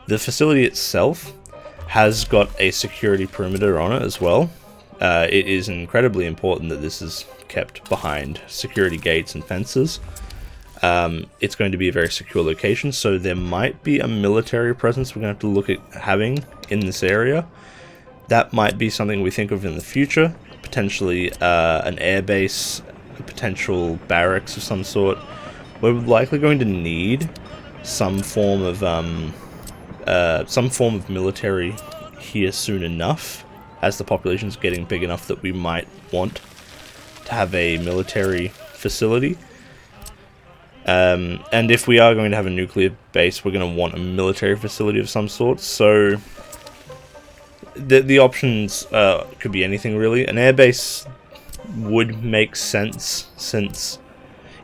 The facility itself has got a security perimeter on it as well. It is incredibly important that this is kept behind security gates and fences. It's going to be a very secure location, so there might be a military presence we're going to have to look at having in this area. That might be something we think of in the future, potentially an air base, a potential barracks of some sort. We're likely going to need some form of military here soon enough, as the population's getting big enough that we might want to have a military facility. And if we are going to have a nuclear base, we're going to want a military facility of some sort. So the options could be anything really. An airbase would make sense, since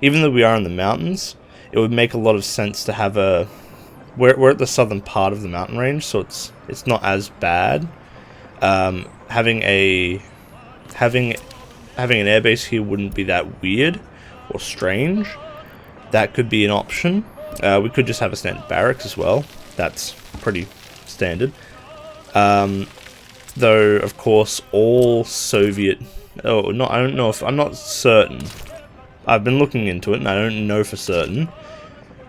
even though we are in the mountains, it would make a lot of sense to have a... We're at the southern part of the mountain range, so it's not as bad. Having an airbase here wouldn't be that weird or strange. That could be an option. We could just have a standard barracks as well. That's pretty standard. Though, of course, all Soviet... Oh, no, I don't know if... I'm not certain. I've been looking into it, and I don't know for certain.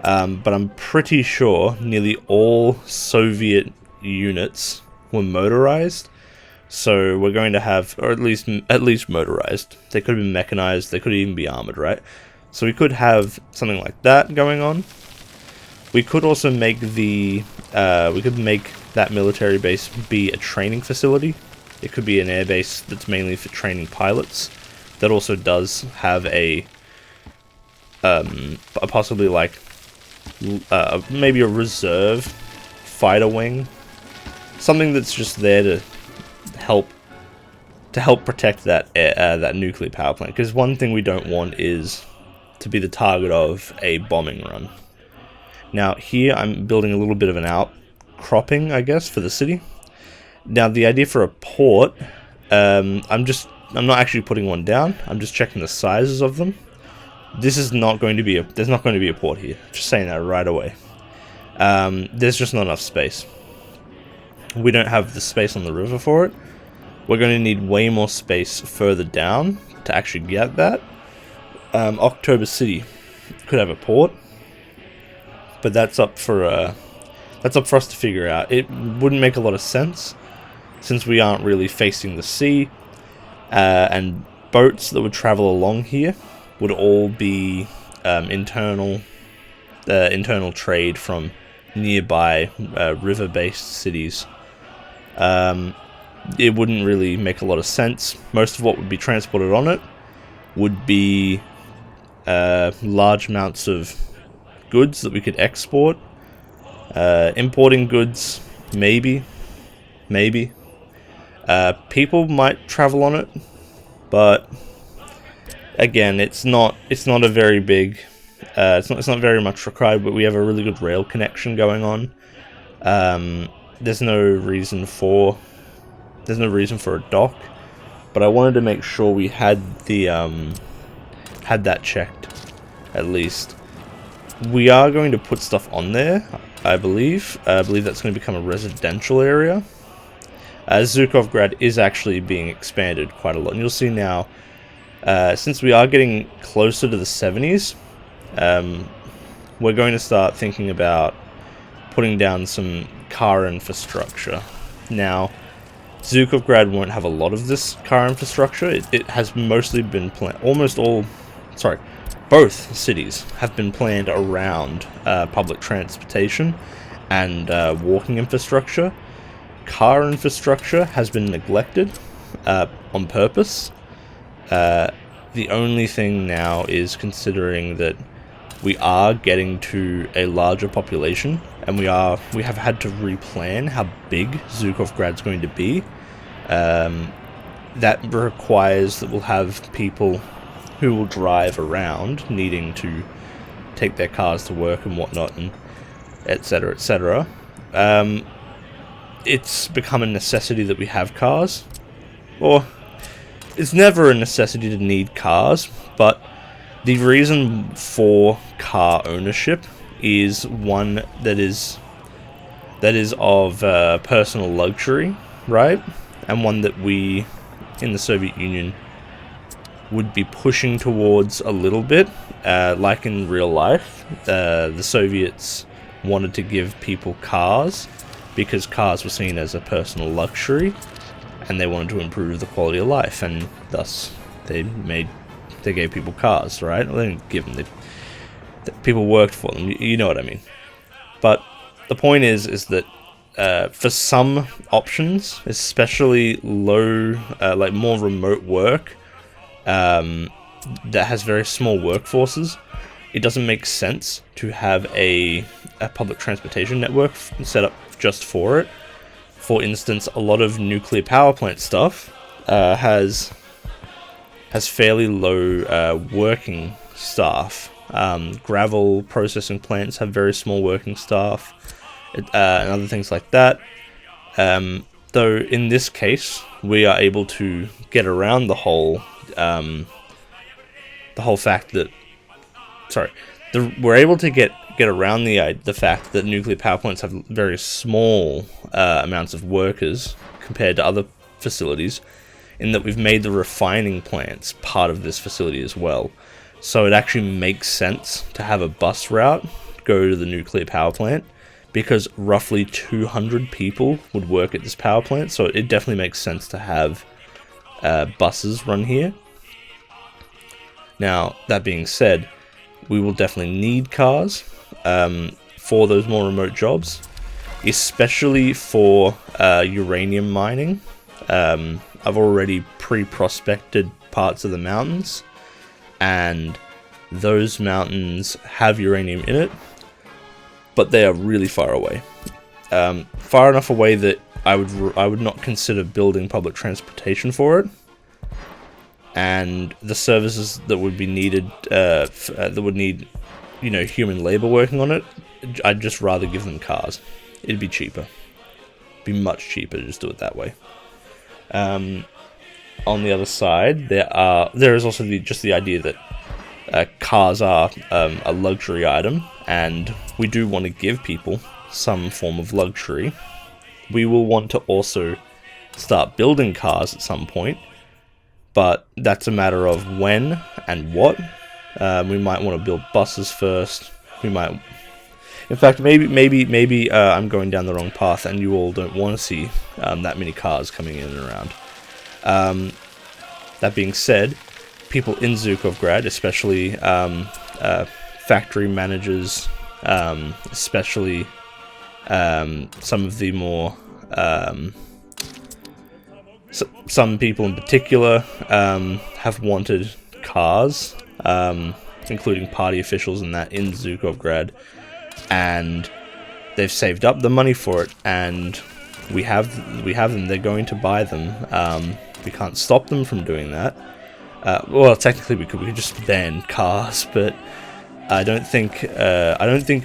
But I'm pretty sure nearly all Soviet units were motorized. So we're going to have... Or at least motorized. They could have been mechanized. They could even be armored, right? So we could have something like that going on. We could also make we could make that military base be a training facility. It could be an air base that's mainly for training pilots. That also does have a possibly like maybe a reserve fighter wing something that's just there to help protect that that nuclear power plant. Because one thing we don't want is to be the target of a bombing run. Now here I'm building a little bit of an outcropping, I guess, for the city. Now the idea for a port, I'm not actually putting one down. I'm just checking the sizes of them. There's not going to be a port here. Just saying that right away. There's just not enough space. We don't have the space on the river for it. We're going to need way more space further down to actually get that. October City could have a port, but that's up for us to figure out. It wouldn't make a lot of sense since we aren't really facing the sea, and boats that would travel along here would all be internal trade from nearby river-based cities. It wouldn't really make a lot of sense. Most of what would be transported on it would be large amounts of goods that we could export. Importing goods, maybe. People might travel on it, but again, it's not a very big. It's not very much required, but we have a really good rail connection going on. There's no reason for a dock, but I wanted to make sure we had that checked at least. We are going to put stuff on there, I believe. I believe that's going to become a residential area. Zhukovgrad is actually being expanded quite a lot, and you'll see now, since we are getting closer to the 70s, we're going to start thinking about putting down some car infrastructure. Now, Zhukovgrad won't have a lot of this car infrastructure. It has mostly been planned. Both cities have been planned around public transportation and walking infrastructure. Car infrastructure has been neglected on purpose. The only thing now is considering that we are getting to a larger population, and we have had to replan how big Zhukovgrad's going to be. That requires that we'll have people who will drive around, needing to take their cars to work and whatnot, and etc., etc. It's become a necessity that we have cars. Or, it's never a necessity to need cars, but the reason for car ownership is one that is of personal luxury, right? And one that we, in the Soviet Union, would be pushing towards a little bit. Like in real life, the Soviets wanted to give people cars because cars were seen as a personal luxury, and they wanted to improve the quality of life, and thus they gave people cars, right? Well, they didn't give them, people worked for them, you know what I mean. But the point is that for some options, especially low, like more remote work, that has very small workforces, it doesn't make sense to have a public transportation network set up just for it. For instance, a lot of nuclear power plant stuff has fairly low working staff. Gravel processing plants have very small working staff, and other things like that. Though in this case, we are able to get around the whole fact that, we're able to get around the fact that nuclear power plants have very small amounts of workers compared to other facilities, in that we've made the refining plants part of this facility as well. So it actually makes sense to have a bus route go to the nuclear power plant, because roughly 200 people would work at this power plant, so it definitely makes sense to have buses run here. Now, that being said, we will definitely need cars for those more remote jobs, especially for uranium mining. I've already pre-prospected parts of the mountains, and those mountains have uranium in it, but they are really far away. Far enough away that I would not consider building public transportation for it, and the services that would be needed that would need, you know, human labor working on it, I'd just rather give them cars. It'd be cheaper. Be much cheaper to just do it that way. On the other side, there is also just the idea that cars are a luxury item, and we do want to give people some form of luxury. We will want to also start building cars at some point, but that's a matter of when and what. We might want to build buses first. We might, in fact, maybe I'm going down the wrong path, and you all don't want to see that many cars coming in and around. That being said, people in Zhukovgrad, especially factory managers, especially some of the more some people in particular have wanted cars, including party officials and that in Zhukovgrad, and they've saved up the money for it, and we have them. They're going to buy them. We can't stop them from doing that. Well, technically we could just ban cars, but I don't think the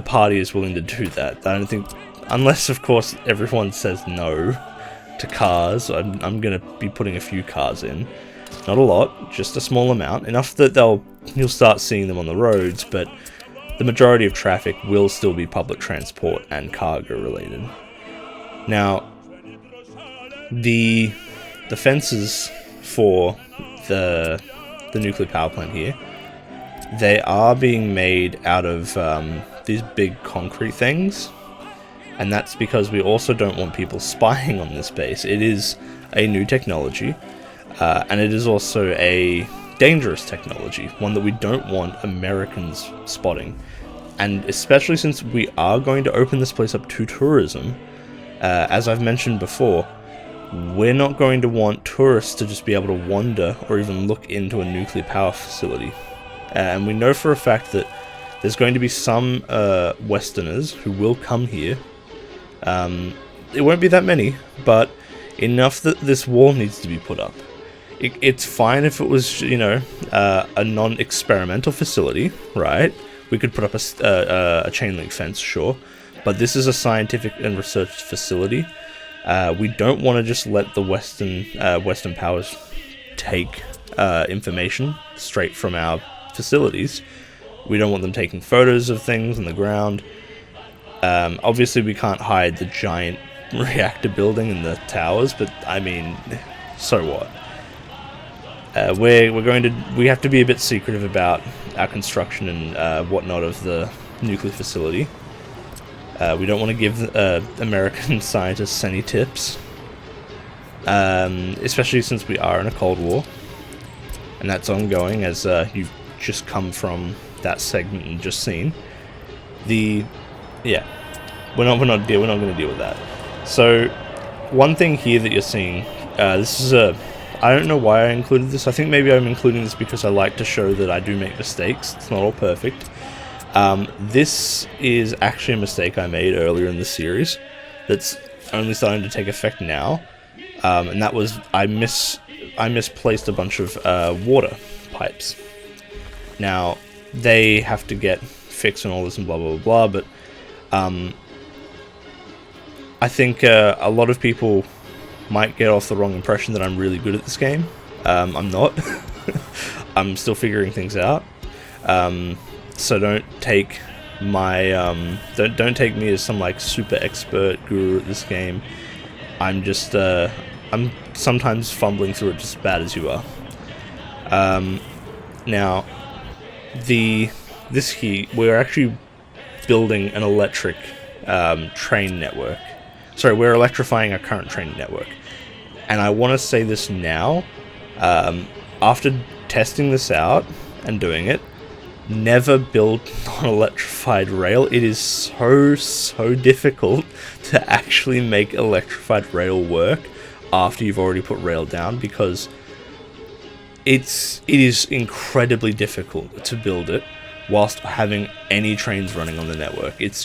party is willing to do that. I don't think, unless of course everyone says no to cars. I'm gonna be putting a few cars in, not a lot, just a small amount, enough that you'll start seeing them on the roads, but the majority of traffic will still be public transport and cargo related. Now, the fences for the nuclear power plant here, they are being made out of these big concrete things, and that's because we also don't want people spying on this base. It is a new technology, and it is also a dangerous technology, one that we don't want Americans spotting. And especially since we are going to open this place up to tourism, as I've mentioned before, we're not going to want tourists to just be able to wander or even look into a nuclear power facility. And we know for a fact that there's going to be some Westerners who will come here. It won't be that many, but enough that this wall needs to be put up. It's fine if it was, you know, a non-experimental facility, right? We could put up a chain link fence, sure, but this is a scientific and research facility. We don't want to just let the Western powers take information straight from our facilities. We don't want them taking photos of things on the ground. Obviously, we can't hide the giant reactor building and the towers, but I mean, so what? We have to be a bit secretive about our construction and whatnot of the nuclear facility. We don't want to give American scientists any tips, especially since we are in a Cold War, and that's ongoing, as you've just come from that segment and just seen. We're not going to deal with that. So, one thing here that you're seeing, this is I don't know why I included this. I think maybe I'm including this because I like to show that I do make mistakes. It's not all perfect. This is actually a mistake I made earlier in the series that's only starting to take effect now, and that was I misplaced a bunch of water pipes. Now, they have to get fixed and all this and blah blah blah, but I think a lot of people might get off the wrong impression that I'm really good at this game. I'm not. I'm still figuring things out. So don't take my don't take me as some like super expert guru at this game. I'm just I'm sometimes fumbling through it just as bad as you are. Now, this here, we're actually building an electric train network. Sorry, we're electrifying our current train network. And I want to say this now, after testing this out and doing it, never build non-electrified rail. It is so difficult to actually make electrified rail work after you've already put rail down, because it is incredibly difficult to build it whilst having any trains running on the network. It's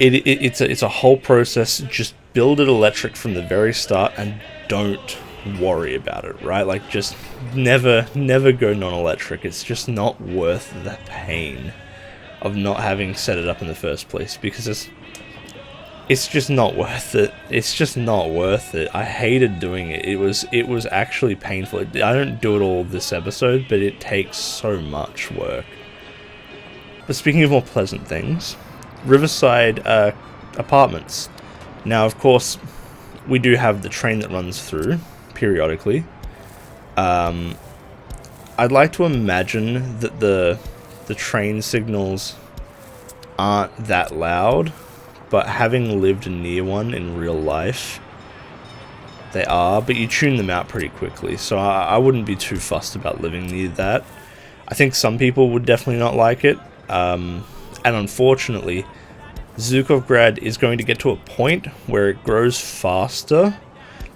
it's a whole process. Just build it electric from the very start and don't worry about it, right? Like, just never go non-electric. It's just not worth the pain of not having set it up in the first place, because it's just not worth it. It's just not worth it. I hated doing it. It was actually painful. I don't do it all this episode, but it takes so much work. But speaking of more pleasant things, Riverside apartments. Now, of course, we do have the train that runs through periodically. I'd like to imagine that the train signals aren't that loud, but having lived near one in real life, they are, but you tune them out pretty quickly, so I wouldn't be too fussed about living near that. I think some people would definitely not like it, and unfortunately, Zhukovgrad is going to get to a point where it grows faster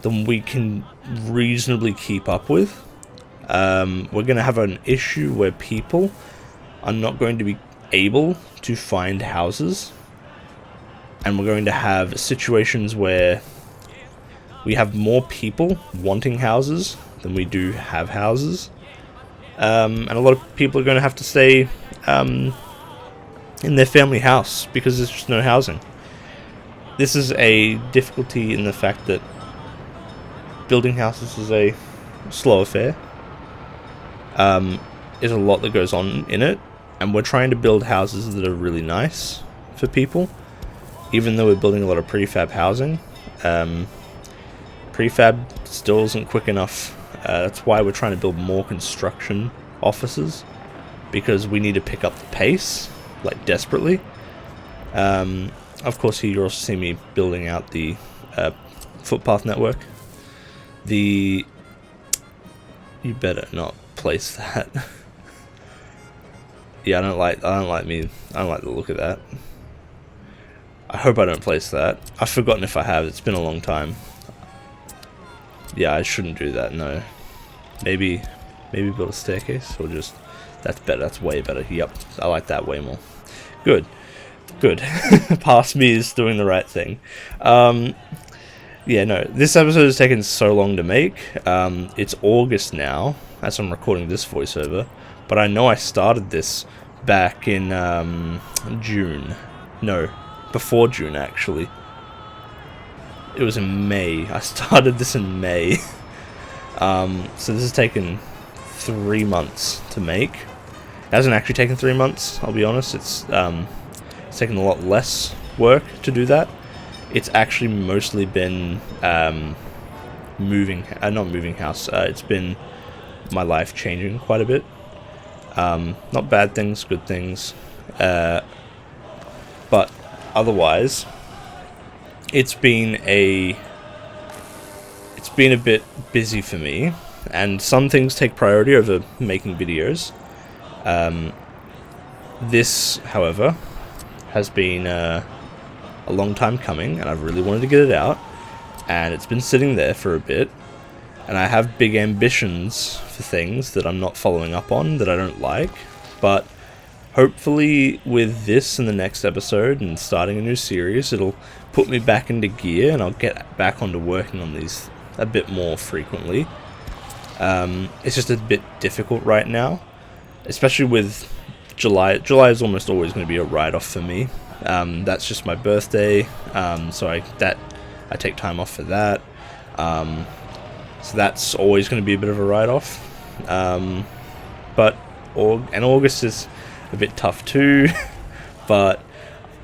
than we can reasonably keep up with. We're going to have an issue where people are not going to be able to find houses, and we're going to have situations where we have more people wanting houses than we do have houses, and a lot of people are going to have to stay in their family house because there's just no housing. This is a difficulty in the fact that building houses is a slow affair. There's a lot that goes on in it, and we're trying to build houses that are really nice for people, even though we're building a lot of prefab housing. Prefab still isn't quick enough. That's why we're trying to build more construction offices, because we need to pick up the pace, like, desperately. Of course, here you also see me building out the footpath network. You better not place that. Yeah, I don't like the look of that. I hope I don't place that. I've forgotten if I have. It's been a long time. Yeah, I shouldn't do that. No. Maybe build a staircase, or just, that's better. That's way better. Yep, I like that way more. Good. Past me is doing the right thing. Yeah, no, this episode has taken so long to make. It's August now, as I'm recording this voiceover, but I know I started this back in June. No, before June, actually. It was in May. I started this in May. So this has taken 3 months to make. It hasn't actually taken 3 months, I'll be honest. It's taken a lot less work to do that. It's actually mostly been not moving house. It's been my life changing quite a bit. Not bad things, good things. But otherwise, it's been a bit busy for me, and some things take priority over making videos. This, however, has been a long time coming, and I've really wanted to get it out, and it's been sitting there for a bit, and I have big ambitions for things that I'm not following up on, that I don't like, but hopefully with this and the next episode and starting a new series, it'll put me back into gear, and I'll get back onto working on these a bit more frequently. It's just a bit difficult right now, especially with July. July is almost always going to be a write-off for me. That's just my birthday, so I take time off for that. So that's always going to be a bit of a write-off. But August is a bit tough too, but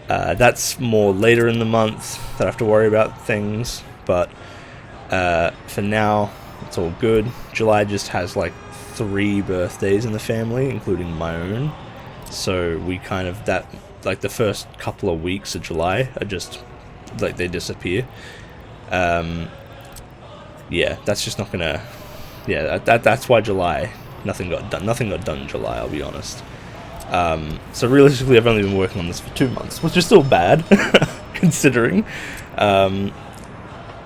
that's more later in the month that I have to worry about things. But for now, it's all good. July just has like 3 birthdays in the family, including my own. So we kind of, the first couple of weeks of July are just, like, they disappear. Yeah, that's just not gonna, yeah, that's why July, nothing got done in July, I'll be honest. So realistically, I've only been working on this for 2 months, which is still bad, considering.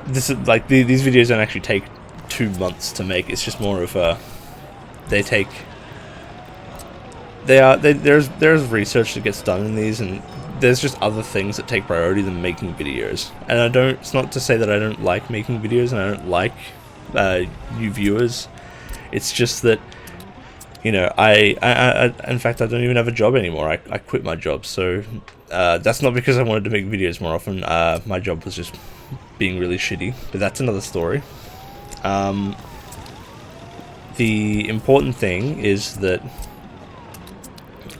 This is, like, these videos don't actually take 2 months to make. It's just more of there's research that gets done in these, and there's just other things that take priority than making videos. And it's not to say that I don't like making videos and I don't like you viewers. It's just that, you know, I in fact, I don't even have a job anymore. I quit my job, so that's not because I wanted to make videos more often. My job was just being really shitty, but that's another story. The important thing is that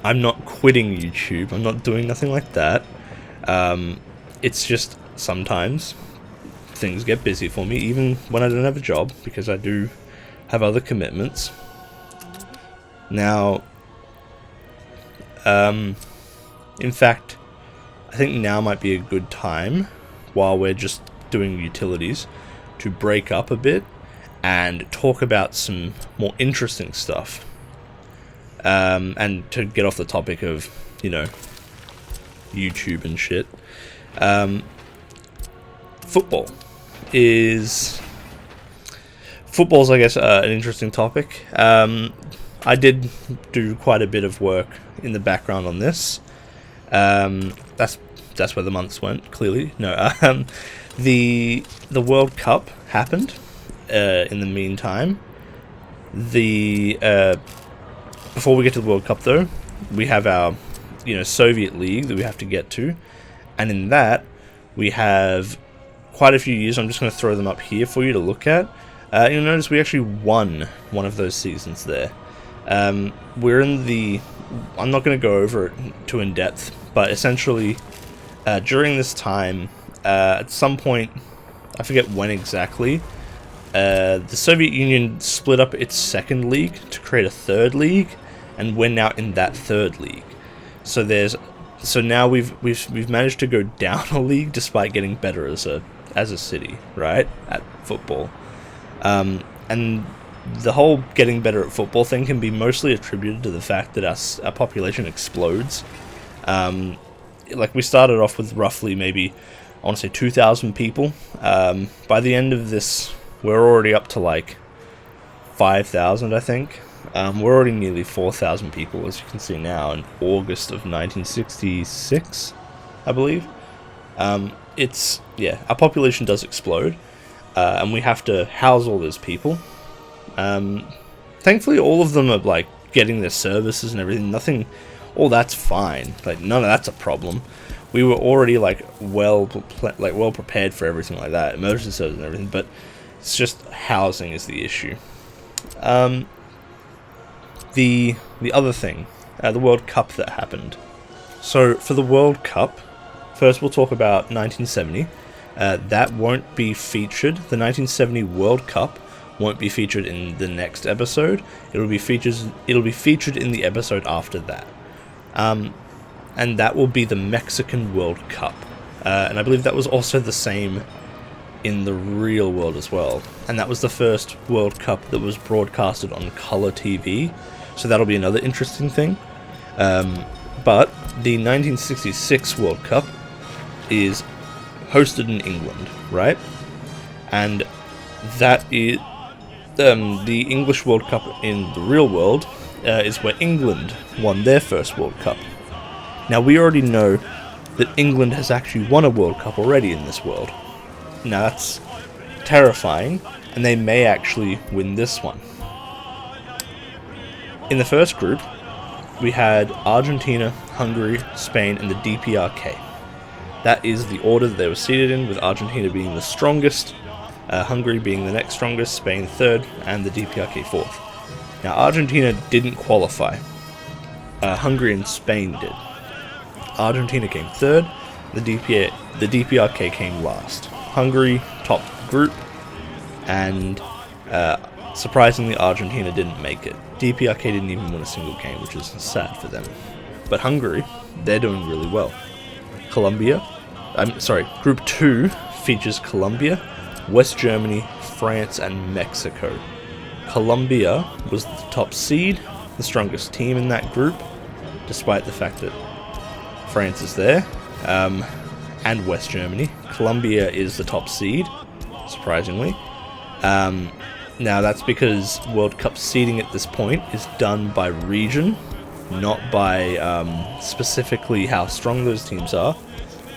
I'm not quitting YouTube. I'm not doing nothing like that. It's just sometimes things get busy for me, even when I don't have a job, because I do have other commitments. Now, in fact, I think now might be a good time, while we're just doing utilities, to break up a bit and talk about some more interesting stuff. And to get off the topic of, you know, YouTube and shit. Football's, I guess, an interesting topic. I did do quite a bit of work in the background on this. That's where the months went, clearly. No, the World Cup happened. In the meantime, before we get to the World Cup, though, we have our, you know, Soviet League that we have to get to, and in that we have quite a few years. I'm just going to throw them up here for you to look at. You'll notice we actually won one of those seasons there. We're in the... I'm not going to go over it too in depth, but essentially, during this time, at some point, I forget when exactly, the Soviet Union split up its second league to create a third league, and we're now in that third league. So now we've managed to go down a league despite getting better as a city, right, at football. And the whole getting better at football thing can be mostly attributed to the fact that our population explodes. Like, we started off with roughly maybe, I want to say 2,000 people. By the end of this, we're already up to like 5,000, I think. We're already nearly 4,000 people, as you can see now, in August of 1966, I believe. Our population does explode, and we have to house all those people. Thankfully, all of them are like getting their services and everything. All that's fine. Like, none of that's a problem. We were already like well prepared for everything like that, emergency services and everything. But it's just housing is the issue. The other thing, the World Cup that happened. So for the World Cup, first we'll talk about 1970. That won't be featured. The 1970 World Cup won't be featured in the next episode. It'll be featured in the episode after that. And that will be the Mexican World Cup. And I believe that was also the same in the real world as well. And that was the first World Cup that was broadcasted on color TV. So that'll be another interesting thing. But the 1966 World Cup is hosted in England, right? And that is the English World Cup in the real world is where England won their first World Cup. Now, we already know that England has actually won a World Cup already in this world. Now, that's terrifying, and they may actually win this one. In the first group, we had Argentina, Hungary, Spain, and the DPRK. That is the order that they were seated in, with Argentina being the strongest, Hungary being the next strongest, Spain third, and the DPRK fourth. Now, Argentina didn't qualify. Hungary and Spain did. Argentina came third, the DPRK came last. Hungary topped the group, and surprisingly, Argentina didn't make it. DPRK didn't even win a single game, which is sad for them. But Hungary, they're doing really well. Group 2 features Colombia, West Germany, France, and Mexico. Colombia was the top seed, the strongest team in that group, despite the fact that France is there, and West Germany. Colombia is the top seed, surprisingly. Now, that's because World Cup seeding at this point is done by region, not by specifically how strong those teams are.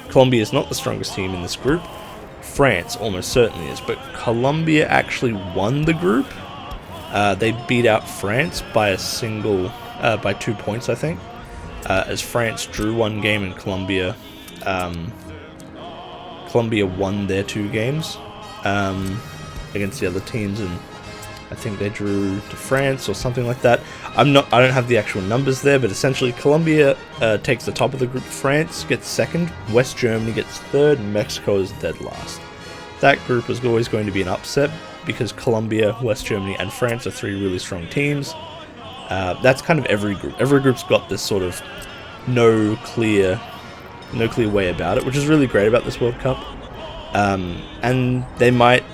Colombia is not the strongest team in this group. France almost certainly is, but Colombia actually won the group. They beat out France by by 2 points, I think, as France drew one game and Colombia won their 2 games against the other teams, and I think they drew to France or something like that. I don't have the actual numbers there, but essentially Colombia takes the top of the group. France gets second, West Germany gets third, and Mexico is dead last. That group is always going to be an upset because Colombia, West Germany, and France are 3 really strong teams. That's kind of every group. Every group's got this sort of no clear way about it, which is really great about this World Cup. And they might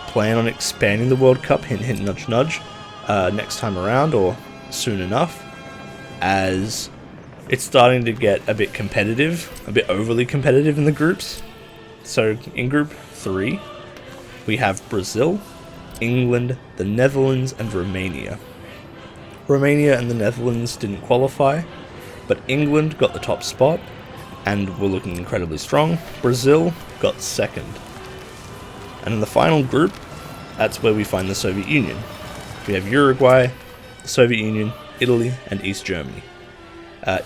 plan on expanding the World Cup, hint hint nudge nudge, next time around or soon enough, as it's starting to get a bit competitive, a bit overly competitive in the groups. So in Group 3, we have Brazil, England, the Netherlands, and Romania. Romania and the Netherlands didn't qualify, but England got the top spot and were looking incredibly strong. Brazil got second. And in the final group, that's where we find the Soviet Union. We have Uruguay, the Soviet Union, Italy, and East Germany.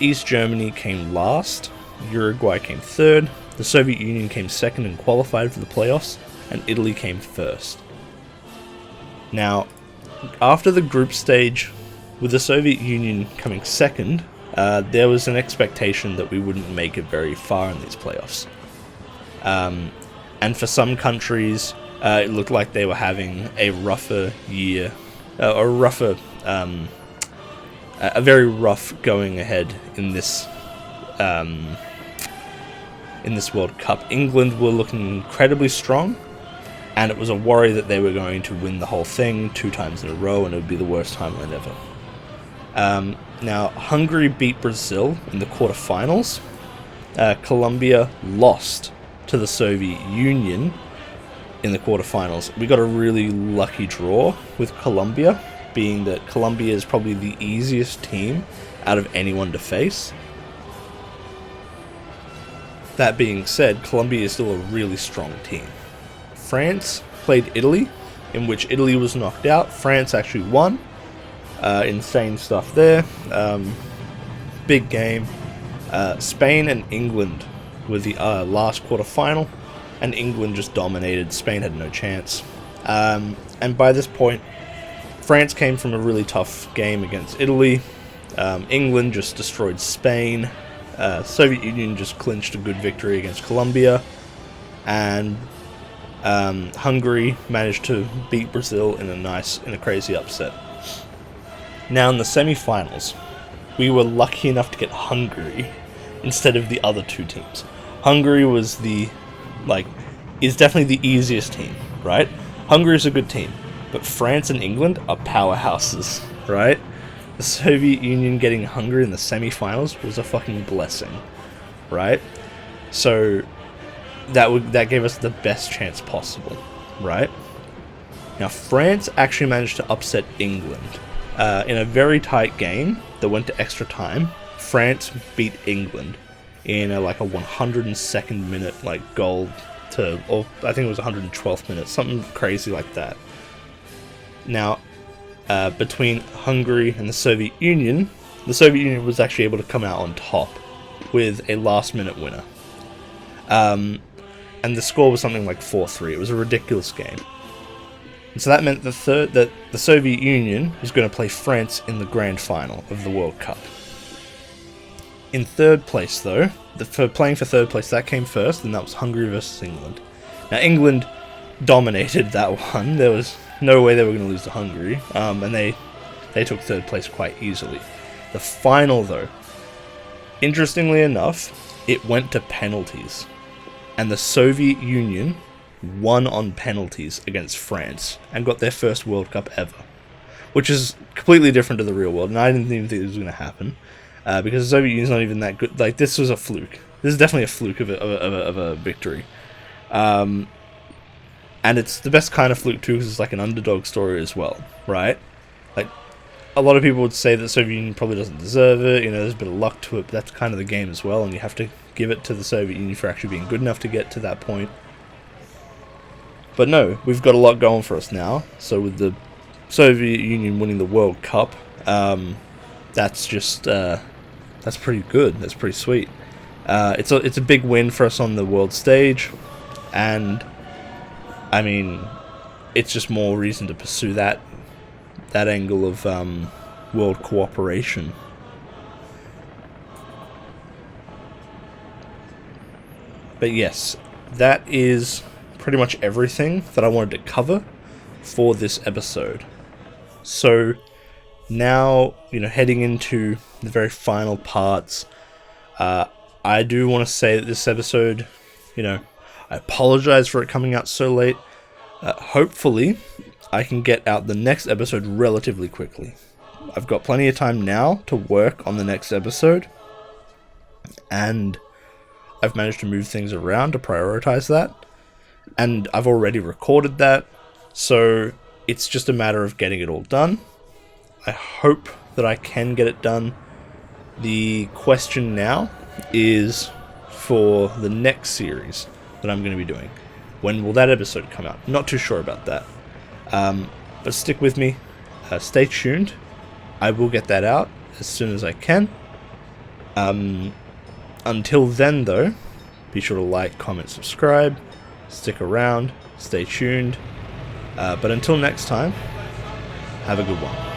East Germany came last, Uruguay came third, the Soviet Union came second and qualified for the playoffs, and Italy came first. Now, after the group stage, with the Soviet Union coming second, there was an expectation that we wouldn't make it very far in these playoffs. And for some countries, it looked like they were having a rougher year, a very rough going ahead in this World Cup. England were looking incredibly strong, and it was a worry that they were going to win the whole thing 2 times in a row, and it would be the worst timeline ever. Now, Hungary beat Brazil in the quarterfinals. Colombia lost to the Soviet Union in the quarterfinals. We got a really lucky draw with Colombia, being that Colombia is probably the easiest team out of anyone to face. That being said, Colombia is still a really strong team. France played Italy, in which Italy was knocked out. France actually won. Insane stuff there. Big game. Spain and England were the last quarterfinal, and England just dominated. Spain had no chance. And by this point, France came from a really tough game against Italy. England just destroyed Spain. Soviet Union just clinched a good victory against Colombia, and Hungary managed to beat Brazil in a crazy upset. Now in the semi-finals, we were lucky enough to get Hungary instead of the other 2 teams. Hungary was is definitely the easiest team, right? Hungary is a good team, but France and England are powerhouses, right? The Soviet Union getting Hungary in the semi-finals was a fucking blessing, right? So that gave us the best chance possible, right? Now France actually managed to upset England in a very tight game that went to extra time. France beat England in a 102nd minute goal or I think it was 112th minute, something crazy like that. Now, between Hungary and the Soviet Union was actually able to come out on top with a last-minute winner. And the score was something like 4-3. It was a ridiculous game. And so that meant that the Soviet Union was going to play France in the grand final of the World Cup. In third place, though, playing for third place, that came first, and that was Hungary versus England. Now, England dominated that one. There was no way they were going to lose to Hungary, and they took third place quite easily. The final, though, interestingly enough, it went to penalties, and the Soviet Union won on penalties against France and got their first World Cup ever, which is completely different to the real world, and I didn't even think it was going to happen, because the Soviet Union's not even that good. This was a fluke. This is definitely a fluke of a victory. And it's the best kind of fluke too, because it's like an underdog story as well, right? a lot of people would say that the Soviet Union probably doesn't deserve it. You know, there's a bit of luck to it, but that's kind of the game as well, and you have to give it to the Soviet Union for actually being good enough to get to that point. But no, we've got a lot going for us now. So with the Soviet Union winning the World Cup, that's just that's pretty good. That's pretty sweet. It's a big win for us on the world stage, and I mean, it's just more reason to pursue that angle of world cooperation. But yes, that is pretty much everything that I wanted to cover for this episode. So now, you know, heading into the very final parts, I do want to say that this episode, you know, I apologize for it coming out so late. Hopefully, I can get out the next episode relatively quickly. I've got plenty of time now to work on the next episode, and I've managed to move things around to prioritize that, and I've already recorded that, so it's just a matter of getting it all done. I hope that I can get it done. The question now is for the next series that I'm going to be doing. When will that episode come out? Not too sure about that. But stick with me. Stay tuned. I will get that out as soon as I can. Until then, though, be sure to like, comment, subscribe. Stick around. Stay tuned. But until next time, have a good one.